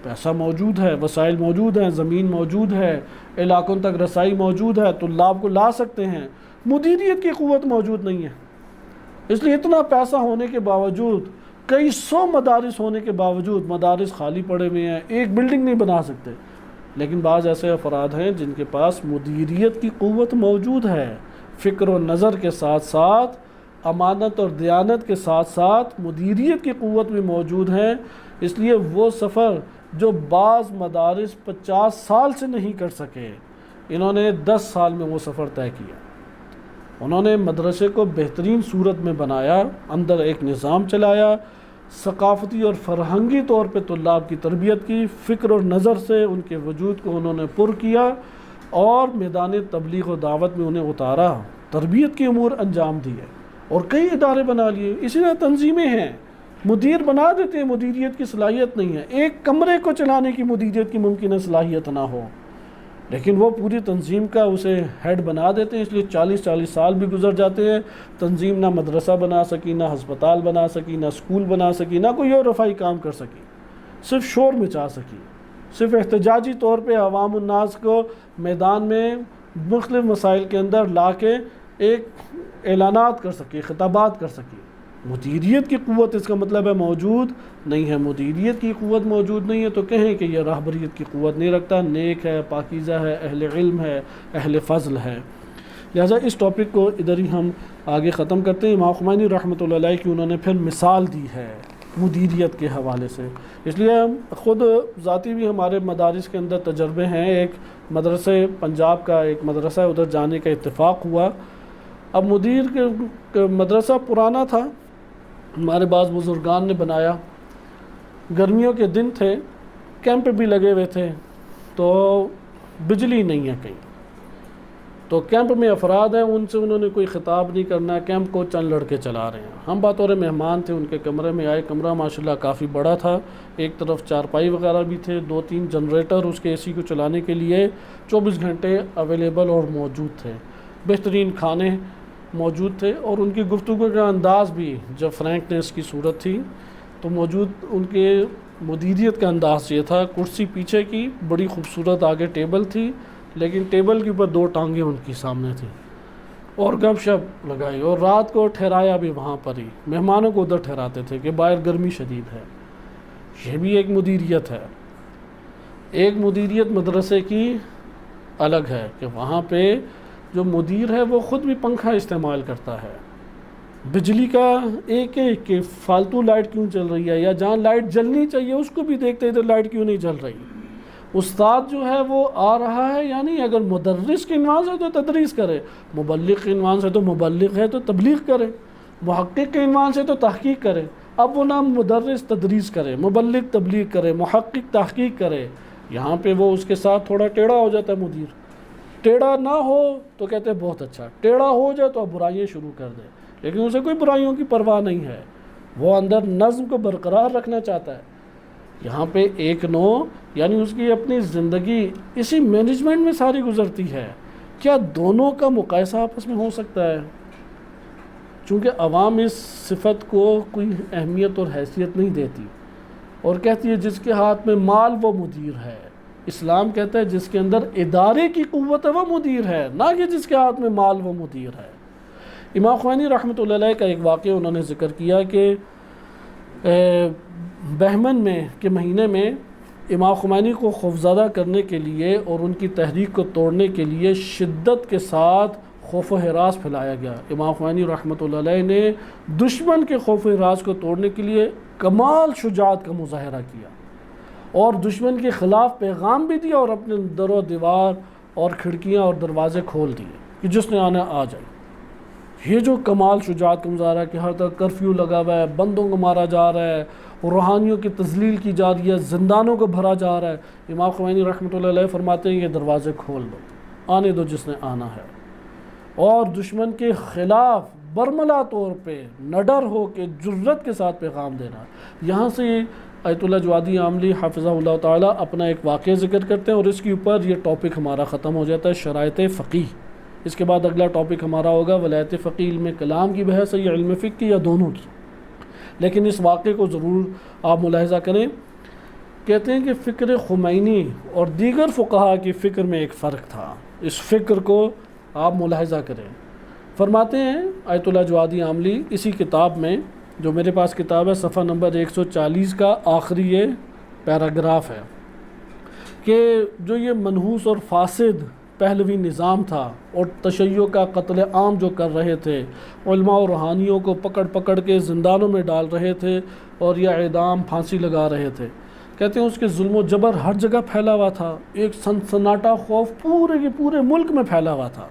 پیسہ موجود ہے، وسائل موجود ہیں، زمین موجود ہے، علاقوں تک رسائی موجود ہے، طلاب کو لا سکتے ہیں، مدیریت کی قوت موجود نہیں ہے۔ اس لیے اتنا پیسہ ہونے کے باوجود، کئی 100 مدارس ہونے کے باوجود مدارس خالی پڑے ہوئے ہیں، ایک بلڈنگ نہیں بنا سکتے۔ لیکن بعض ایسے افراد ہیں جن کے پاس مدیریت کی قوت موجود ہے، فکر و نظر کے ساتھ ساتھ، امانت اور دیانت کے ساتھ ساتھ مدیریت کی قوت بھی موجود ہے۔ اس لیے وہ سفر جو بعض مدارس 50 سال سے نہیں کر سکے، انہوں نے 10 سال میں وہ سفر طے کیا۔ انہوں نے مدرسے کو بہترین صورت میں بنایا، اندر ایک نظام چلایا، ثقافتی اور فرہنگی طور پہ طلاب کی تربیت کی، فکر اور نظر سے ان کے وجود کو انہوں نے پر کیا اور میدان تبلیغ و دعوت میں انہیں اتارا، تربیت کے امور انجام دیے اور کئی ادارے بنا لیے۔ اسی طرح تنظیمیں ہیں، مدیر بنا دیتے ہیں، مدیریت کی صلاحیت نہیں ہے۔ ایک کمرے کو چلانے کی مدیریت کی ممکن ہے صلاحیت نہ ہو، لیکن وہ پوری تنظیم کا اسے ہیڈ بنا دیتے ہیں، اس لیے 40 سال بھی گزر جاتے ہیں، تنظیم نہ مدرسہ بنا سکی، نہ ہسپتال بنا سکی، نہ اسکول بنا سکی، نہ کوئی اور رفاہی کام کر سکی، صرف شور مچا سکی، صرف احتجاجی طور پہ عوام الناس کو میدان میں مختلف مسائل کے اندر لا کے ایک اعلانات کر سکی، خطابات کر سکی۔ مدیریت کی قوت اس کا مطلب ہے موجود نہیں ہے، مدیریت کی قوت موجود نہیں ہے تو کہیں کہ یہ راہبریت کی قوت نہیں رکھتا، نیک ہے، پاکیزہ ہے، اہل علم ہے، اہل فضل ہے۔ لہٰذا اس ٹاپک کو ادھر ہی ہم آگے ختم کرتے ہیں۔ امام خمینی رحمۃ اللہ علیہ کی انہوں نے پھر مثال دی ہے مدیریت کے حوالے سے، اس لیے خود ذاتی بھی ہمارے مدارس کے اندر تجربے ہیں۔ ایک مدرسے پنجاب کا ایک مدرسہ ادھر جانے کا اتفاق ہوا۔ اب مدیر کے مدرسہ پرانا تھا، ہمارے بعض بزرگان نے بنایا، گرمیوں کے دن تھے، کیمپ بھی لگے ہوئے تھے، تو بجلی نہیں ہے کہیں، تو کیمپ میں افراد ہیں، ان سے انہوں نے کوئی خطاب نہیں کرنا، کیمپ کو چند لڑکے چلا رہے ہیں۔ ہم بطور مہمان تھے، ان کے کمرے میں آئے، کمرہ ماشاءاللہ کافی بڑا تھا، ایک طرف چارپائی وغیرہ بھی تھے، 2-3 جنریٹر اس کے اے سی کو چلانے کے لیے 24 گھنٹے اویلیبل اور موجود تھے، بہترین کھانے موجود تھے، اور ان کی گفتگو کا انداز بھی جب فرینکنیس کی صورت تھی تو موجود ان کے مدیریت کا انداز یہ تھا، کرسی پیچھے کی بڑی خوبصورت، آگے ٹیبل تھی، لیکن ٹیبل کے اوپر 2 ٹانگیں ان کی سامنے تھیں، اور گپ شپ لگائی، اور رات کو ٹھہرایا بھی وہاں پر ہی، مہمانوں کو ادھر ٹھہراتے تھے کہ باہر گرمی شدید ہے۔ یہ بھی ایک مدیریت ہے۔ ایک مدیریت مدرسے کی الگ ہے کہ وہاں پہ جو مدیر ہے وہ خود بھی پنکھا استعمال کرتا ہے، بجلی کا ایک کہ فالتو لائٹ کیوں چل رہی ہے، یا جہاں لائٹ جلنی چاہیے اس کو بھی دیکھتے ادھر لائٹ کیوں نہیں جل رہی۔ استاد جو ہے وہ آ رہا ہے، یعنی اگر مدرس کے عنوان سے تو تدریس کرے، مبلغ کے عنوان سے تو مبلغ ہے تو تبلیغ کرے، محقق کے عنوان سے تو تحقیق کرے۔ اب وہ نہ مدرس تدریس کرے، مبلغ تبلیغ کرے، محقق تحقیق کرے، یہاں پہ وہ اس کے ساتھ تھوڑا ٹیڑھا ہو جاتا ہے مدیر۔ ٹیڑھا نہ ہو تو کہتے ہیں بہت اچھا، ٹیڑھا ہو جائے تو اب برائیاں شروع کر دے، لیکن اسے کوئی برائیوں کی پرواہ نہیں ہے، وہ اندر نظم کو برقرار رکھنا چاہتا ہے۔ یہاں پہ ایک نو، یعنی اس کی اپنی زندگی اسی مینجمنٹ میں ساری گزرتی ہے۔ کیا دونوں کا مقایسہ آپس میں ہو سکتا ہے؟ چونکہ عوام اس صفت کو کوئی اہمیت اور حیثیت نہیں دیتی، اور کہتی ہے جس کے ہاتھ میں مال وہ مدیر ہے۔ اسلام کہتا ہے جس کے اندر ادارے کی قوت ہے وہ مدیر ہے، نہ کہ جس کے ہاتھ میں مال وہ مدیر ہے۔ امام خمینی رحمۃ اللہ علیہ کا ایک واقعہ انہوں نے ذکر کیا کہ بہمن میں کے مہینے میں امام خمینی کو خوفزدہ کرنے کے لیے اور ان کی تحریک کو توڑنے کے لیے شدت کے ساتھ خوف و ہراس پھیلایا گیا۔ امام خمینی رحمۃ اللہ علیہ نے دشمن کے خوف و ہراس کو توڑنے کے لیے کمال شجاعت کا مظاہرہ کیا، اور دشمن کے خلاف پیغام بھی دیا، اور اپنے در و دیوار اور کھڑکیاں اور دروازے کھول دیے کہ جس نے آنا آ جائے۔ یہ جو کمال شجاعت کا مظاہرہ کہ ہر طرف کرفیو لگا ہوا ہے، بندوں کو مارا جا رہا ہے، روحانیوں کی تذلیل کی جا رہی ہے، زندانوں کو بھرا جا رہا ہے، امام خمینی رحمۃ اللہ علیہ فرماتے ہیں یہ دروازے کھول دو، آنے دو جس نے آنا ہے، اور دشمن کے خلاف برملا طور پہ نڈر ہو کے جرت کے ساتھ پیغام دینا۔ یہاں سے آیت اللہ جوادی عاملی حافظہ اللہ تعالیٰ اپنا ایک واقعہ ذکر کرتے ہیں، اور اس کے اوپر یہ ٹاپک ہمارا ختم ہو جاتا ہے، شرائط فقیہ۔ اس کے بعد اگلا ٹاپک ہمارا ہوگا ولایت فقیہ، علم کلام کی بحث ہے یا علم فقہ کی، یا دونوں کی، لیکن اس واقعے کو ضرور آپ ملاحظہ کریں۔ کہتے ہیں کہ فکر خمینی اور دیگر فقہا کی فکر میں ایک فرق تھا، اس فکر کو آپ ملاحظہ کریں۔ فرماتے ہیں آیت اللہ جوادی عاملی اسی کتاب میں، جو میرے پاس کتاب ہے، صفحہ نمبر 140 کا آخری یہ پیراگراف ہے، کہ جو یہ منحوس اور فاسد پہلوی نظام تھا اور تشیع کا قتل عام جو کر رہے تھے، علماء و روحانیوں کو پکڑ پکڑ کے زندانوں میں ڈال رہے تھے اور یا اعدام پھانسی لگا رہے تھے، کہتے ہیں اس کے ظلم و جبر ہر جگہ پھیلا ہوا تھا، ایک سنسناٹا خوف پورے کے پورے ملک میں پھیلا ہوا تھا۔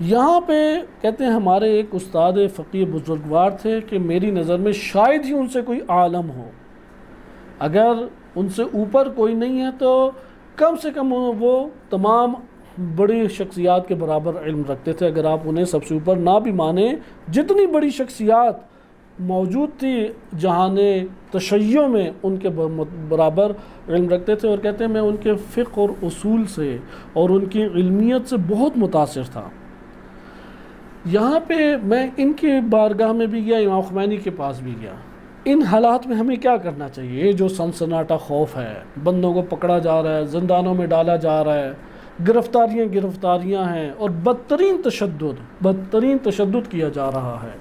یہاں پہ کہتے ہیں ہمارے ایک استاد فقیہ بزرگوار تھے کہ میری نظر میں شاید ہی ان سے کوئی عالم ہو، اگر ان سے اوپر کوئی نہیں ہے تو کم سے کم وہ تمام بڑی شخصیات کے برابر علم رکھتے تھے، اگر آپ انہیں سب سے اوپر نہ بھی مانیں، جتنی بڑی شخصیات موجود تھی جہان تشیع میں ان کے برابر علم رکھتے تھے، اور کہتے ہیں میں ان کے فقہ اور اصول سے اور ان کی علمیت سے بہت متاثر تھا۔ یہاں پہ میں ان کی بارگاہ میں بھی گیا، امام خمینی کے پاس بھی گیا۔ ان حالات میں ہمیں کیا کرنا چاہیے؟ یہ جو سنسناٹا خوف ہے، بندوں کو پکڑا جا رہا ہے، زندانوں میں ڈالا جا رہا ہے، گرفتاریاں ہیں، اور بدترین تشدد کیا جا رہا ہے،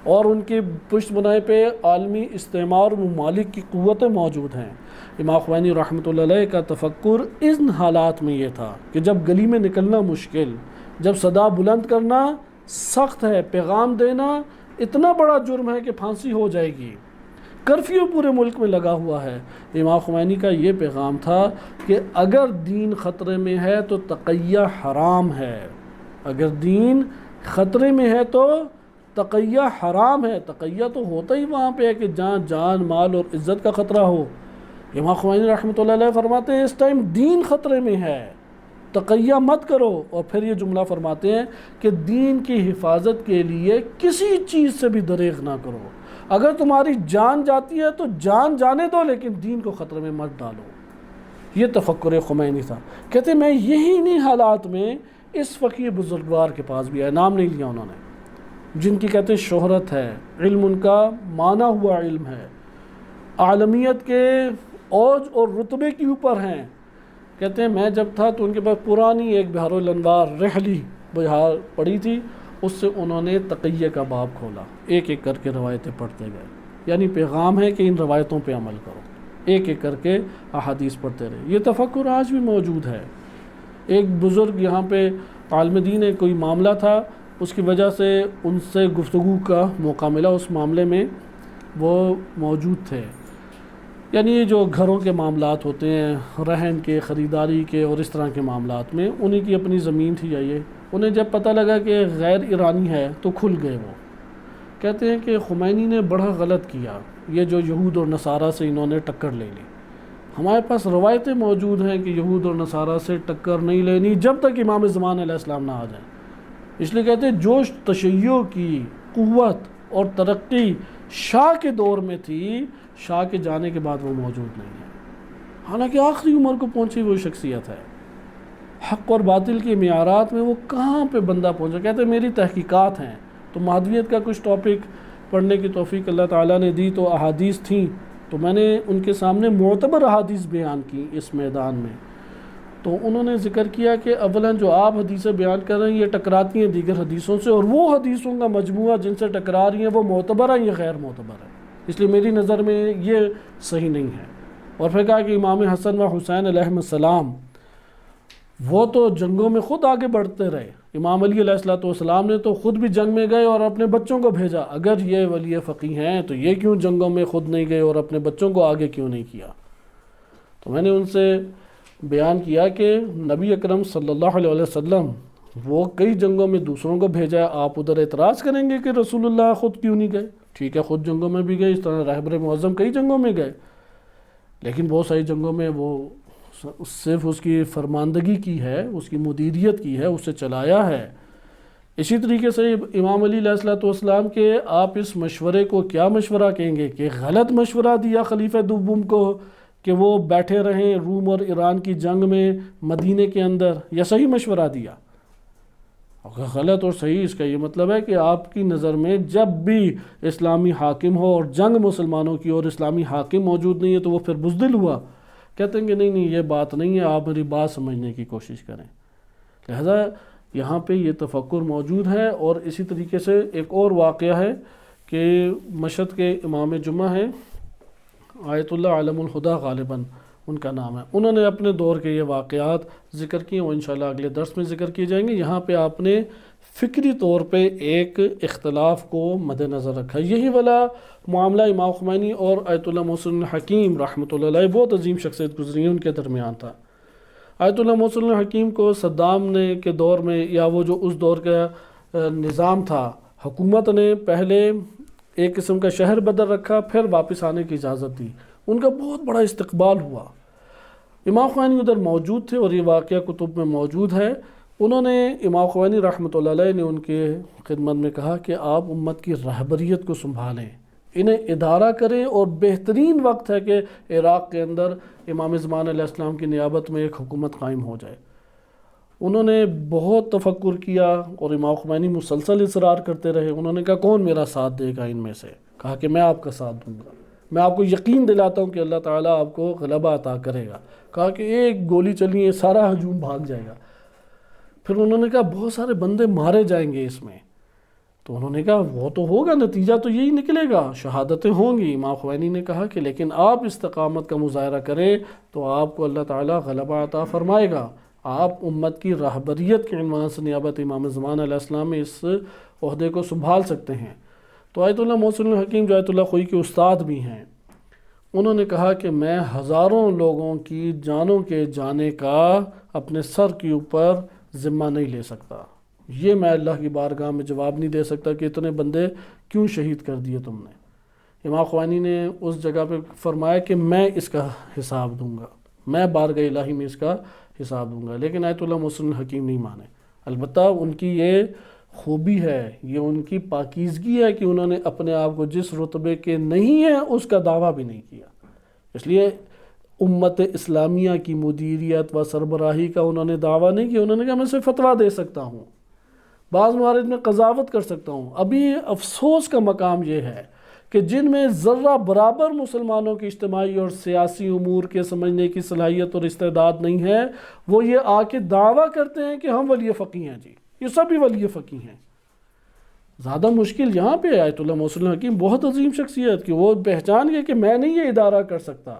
اور ان کی پشت بنائی پہ عالمی استعمار ممالک کی قوتیں موجود ہیں۔ امام خمینی رحمۃ اللہ علیہ کا تفکر ان حالات میں یہ تھا کہ جب گلی میں نکلنا مشکل، جب صدا بلند کرنا سخت ہے، پیغام دینا اتنا بڑا جرم ہے کہ پھانسی ہو جائے گی، کرفیو پورے ملک میں لگا ہوا ہے، امام خمینی کا یہ پیغام تھا کہ اگر دین خطرے میں ہے تو تقیہ حرام ہے، اگر دین خطرے میں ہے تو تقیہ حرام ہے۔ تقیہ تو ہوتا ہی وہاں پہ ہے کہ جہاں جان، مال اور عزت کا خطرہ ہو۔ امام خمینی رحمۃ اللہ علیہ فرماتے ہیں اس ٹائم دین خطرے میں ہے، تقیہ مت کرو، اور پھر یہ جملہ فرماتے ہیں کہ دین کی حفاظت کے لیے کسی چیز سے بھی دریغ نہ کرو، اگر تمہاری جان جاتی ہے تو جان جانے دو، لیکن دین کو خطرے میں مت ڈالو۔ یہ تفکر خمینی تھا۔ کہتے میں یہی نہیں حالات میں اس فقیر بزرگوار کے پاس بھی آیا، نام نہیں لیا انہوں نے، جن کی کہتے شہرت ہے، علم ان کا مانا ہوا علم ہے، عالمیت کے اوج اور رتبے کے اوپر ہیں۔ کہتے ہیں میں جب تھا تو ان کے پاس پرانی ایک بحار الانوار رحلی بہار پڑی تھی، اس سے انہوں نے تقیہ کا باب کھولا، ایک ایک کر کے روایتیں پڑھتے گئے، یعنی پیغام ہے کہ ان روایتوں پہ عمل کرو، ایک ایک کر کے احادیث پڑھتے رہے۔ یہ تفکر آج بھی موجود ہے۔ ایک بزرگ یہاں پہ عالم دین ہے، کوئی معاملہ تھا، اس کی وجہ سے ان سے گفتگو کا موقع ملا، اس معاملے میں وہ موجود تھے۔ یعنی یہ جو گھروں کے معاملات ہوتے ہیں، رہن کے، خریداری کے اور اس طرح کے معاملات میں، انہیں کی اپنی زمین تھی یا یہ، انہیں جب پتہ لگا کہ غیر ایرانی ہے تو کھل گئے۔ وہ کہتے ہیں کہ خمینی نے بڑا غلط کیا، یہ جو یہود اور نصارہ سے انہوں نے ٹکر لے لی۔ ہمارے پاس روایتیں موجود ہیں کہ یہود اور نصارہ سے ٹکر نہیں لینی جب تک امام زمان علیہ السلام نہ آ جائیں۔ اس لیے کہتے ہیں جو تشیع کی قوت اور ترقی شاہ کے دور میں تھی، شاہ کے جانے کے بعد وہ موجود نہیں ہے، حالانکہ آخری عمر کو پہنچی وہ شخصیت ہے۔ حق اور باطل کے معیارات میں وہ کہاں پہ بندہ پہنچا۔ کہتے ہیں میری تحقیقات ہیں، تو مہدویت کا کچھ ٹاپک پڑھنے کی توفیق اللہ تعالیٰ نے دی، تو احادیث تھیں، تو میں نے ان کے سامنے معتبر احادیث بیان کی اس میدان میں، تو انہوں نے ذکر کیا کہ اولاً جو آپ حدیثیں بیان کر رہے ہیں یہ ٹکراتی ہیں دیگر حدیثوں سے، اور وہ حدیثوں کا مجموعہ جن سے ٹکرا رہی ہیں وہ معتبر ہیں، یہ غیر معتبر ہے، اس لیے میری نظر میں یہ صحیح نہیں ہے۔ اور پھر کہا کہ امام حسن و حسین علیہ السلام وہ تو جنگوں میں خود آگے بڑھتے رہے، امام علی علیہ السلام نے تو خود بھی جنگ میں گئے اور اپنے بچوں کو بھیجا، اگر یہ ولی فقیہ ہیں تو یہ کیوں جنگوں میں خود نہیں گئے اور اپنے بچوں کو آگے کیوں نہیں کیا؟ تو میں نے ان سے بیان کیا کہ نبی اکرم صلی اللہ علیہ وسلم وہ کئی جنگوں میں دوسروں کو بھیجا ہے، آپ ادھر اعتراض کریں گے کہ رسول اللہ خود کیوں نہیں گئے؟ ٹھیک ہے، خود جنگوں میں بھی گئے، اس طرح رہبر معظم کئی جنگوں میں گئے، لیکن بہت ساری جنگوں میں وہ صرف اس کی فرماندگی کی ہے، اس کی مدیریت کی ہے، اسے چلایا ہے۔ اسی طریقے سے امام علی علیہ السلام کے آپ اس مشورے کو کیا مشورہ کہیں گے کہ غلط مشورہ دیا خلیفہ دوم کو کہ وہ بیٹھے رہیں روم اور ایران کی جنگ میں مدینے کے اندر، یا صحیح مشورہ دیا؟ غلط اور صحیح اس کا یہ مطلب ہے کہ آپ کی نظر میں جب بھی اسلامی حاکم ہو اور جنگ مسلمانوں کی اور اسلامی حاکم موجود نہیں ہے تو وہ پھر بزدل ہوا۔ کہتے ہیں کہ نہیں یہ بات نہیں ہے، آپ میری بات سمجھنے کی کوشش کریں۔ لہذا یہاں پہ یہ تفکر موجود ہے۔ اور اسی طریقے سے ایک اور واقعہ ہے کہ مشہد کے امام جمعہ ہیں آیت اللہ علم الہدا غالباً ان کا نام ہے، انہوں نے اپنے دور کے یہ واقعات ذکر کیے، وہ انشاءاللہ اگلے درس میں ذکر کیے جائیں گے۔ یہاں پہ آپ نے فکری طور پہ ایک اختلاف کو مد نظر رکھا۔ یہی والا معاملہ امام خمینی اور آیت اللہ محسن الحکیم رحمۃ اللہ علیہ، بہت عظیم شخصیت گزری ہیں، ان کے درمیان تھا۔ آیت اللہ محسن الحکیم کو صدام نے کے دور میں، یا وہ جو اس دور کا نظام تھا، حکومت نے پہلے ایک قسم کا شہر بدل رکھا، پھر واپس آنے کی اجازت دی، ان کا بہت بڑا استقبال ہوا۔ امام خمینی ادھر موجود تھے اور یہ واقعہ کتب میں موجود ہے۔ انہوں نے امام خمینی رحمۃ اللہ علیہ نے ان کے خدمت میں کہا کہ آپ امت کی رہبریت کو سنبھالیں، انہیں ادارہ کریں، اور بہترین وقت ہے کہ عراق کے اندر امام زمان علیہ السلام کی نیابت میں ایک حکومت قائم ہو جائے۔ انہوں نے بہت تفکر کیا اور امام خمینی مسلسل اصرار کرتے رہے۔ انہوں نے کہا کون میرا ساتھ دے گا ان میں سے؟ کہا کہ میں آپ کا ساتھ دوں گا، میں آپ کو یقین دلاتا ہوں کہ اللہ تعالیٰ آپ کو غلبہ عطا کرے گا۔ کہا کہ ایک گولی چلنی ہے سارا ہجوم بھاگ جائے گا۔ پھر انہوں نے کہا بہت سارے بندے مارے جائیں گے اس میں، تو انہوں نے کہا وہ تو ہوگا، نتیجہ تو یہی نکلے گا، شہادتیں ہوں گی۔ امام خمینی نے کہا کہ لیکن آپ استقامت کا مظاہرہ کریں تو آپ کو اللہ تعالیٰ غلبہ عطا فرمائے گا۔ آپ امت کی راہبریت کے عنوان سے نیابت امام زمان علیہ السلام میں اس عہدے کو سنبھال سکتے ہیں۔ تو آیت اللہ محسن الحکیم جو آیت اللہ خوئی کے استاد بھی ہیں، انہوں نے کہا کہ میں ہزاروں لوگوں کی جانوں کے جانے کا اپنے سر کے اوپر ذمہ نہیں لے سکتا، یہ میں اللہ کی بارگاہ میں جواب نہیں دے سکتا کہ اتنے بندے کیوں شہید کر دیے تم نے۔ امام خمینی نے اس جگہ پہ فرمایا کہ میں اس کا حساب دوں گا، میں بارگاہ الہی میں اس کا حساب دوں گا، لیکن آیت اللہ محسن الحکیم نہیں مانے۔ البتہ ان کی یہ خوبی ہے، یہ ان کی پاکیزگی ہے کہ انہوں نے اپنے آپ کو جس رتبے کے نہیں ہیں اس کا دعویٰ بھی نہیں کیا۔ اس لیے امت اسلامیہ کی مدیریت و سربراہی کا انہوں نے دعویٰ نہیں کیا۔ انہوں نے کہا میں صرف فتویٰ دے سکتا ہوں، بعض موارد میں قضاوت کر سکتا ہوں۔ ابھی افسوس کا مقام یہ ہے کہ جن میں ذرہ برابر مسلمانوں کی اجتماعی اور سیاسی امور کے سمجھنے کی صلاحیت اور استعداد نہیں ہے، وہ یہ آ کے دعویٰ کرتے ہیں کہ ہم ولی فقیہ ہیں، جی یہ سبھی ولی فقیہ ہیں۔ زیادہ مشکل یہاں پہ آیت اللہ محسن الحکیم بہت عظیم شخصیت کہ وہ پہچان گئے کہ میں نہیں یہ ادارہ کر سکتا،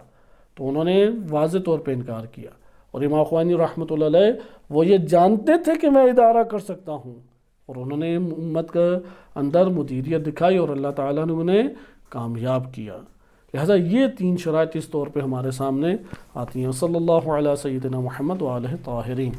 تو انہوں نے واضح طور پہ انکار کیا۔ اور امام خمینی رحمۃ اللہ علیہ وہ یہ جانتے تھے کہ میں ادارہ کر سکتا ہوں، اور انہوں نے امت کا اندر مدیریت دکھائی اور اللہ تعالیٰ نے انہیں کامیاب کیا۔ لہٰذا یہ تین شرائط اس طور پہ ہمارے سامنے آتی ہیں۔ صلی اللہ علیہ سیدنا محمد وآلہ طاہرین۔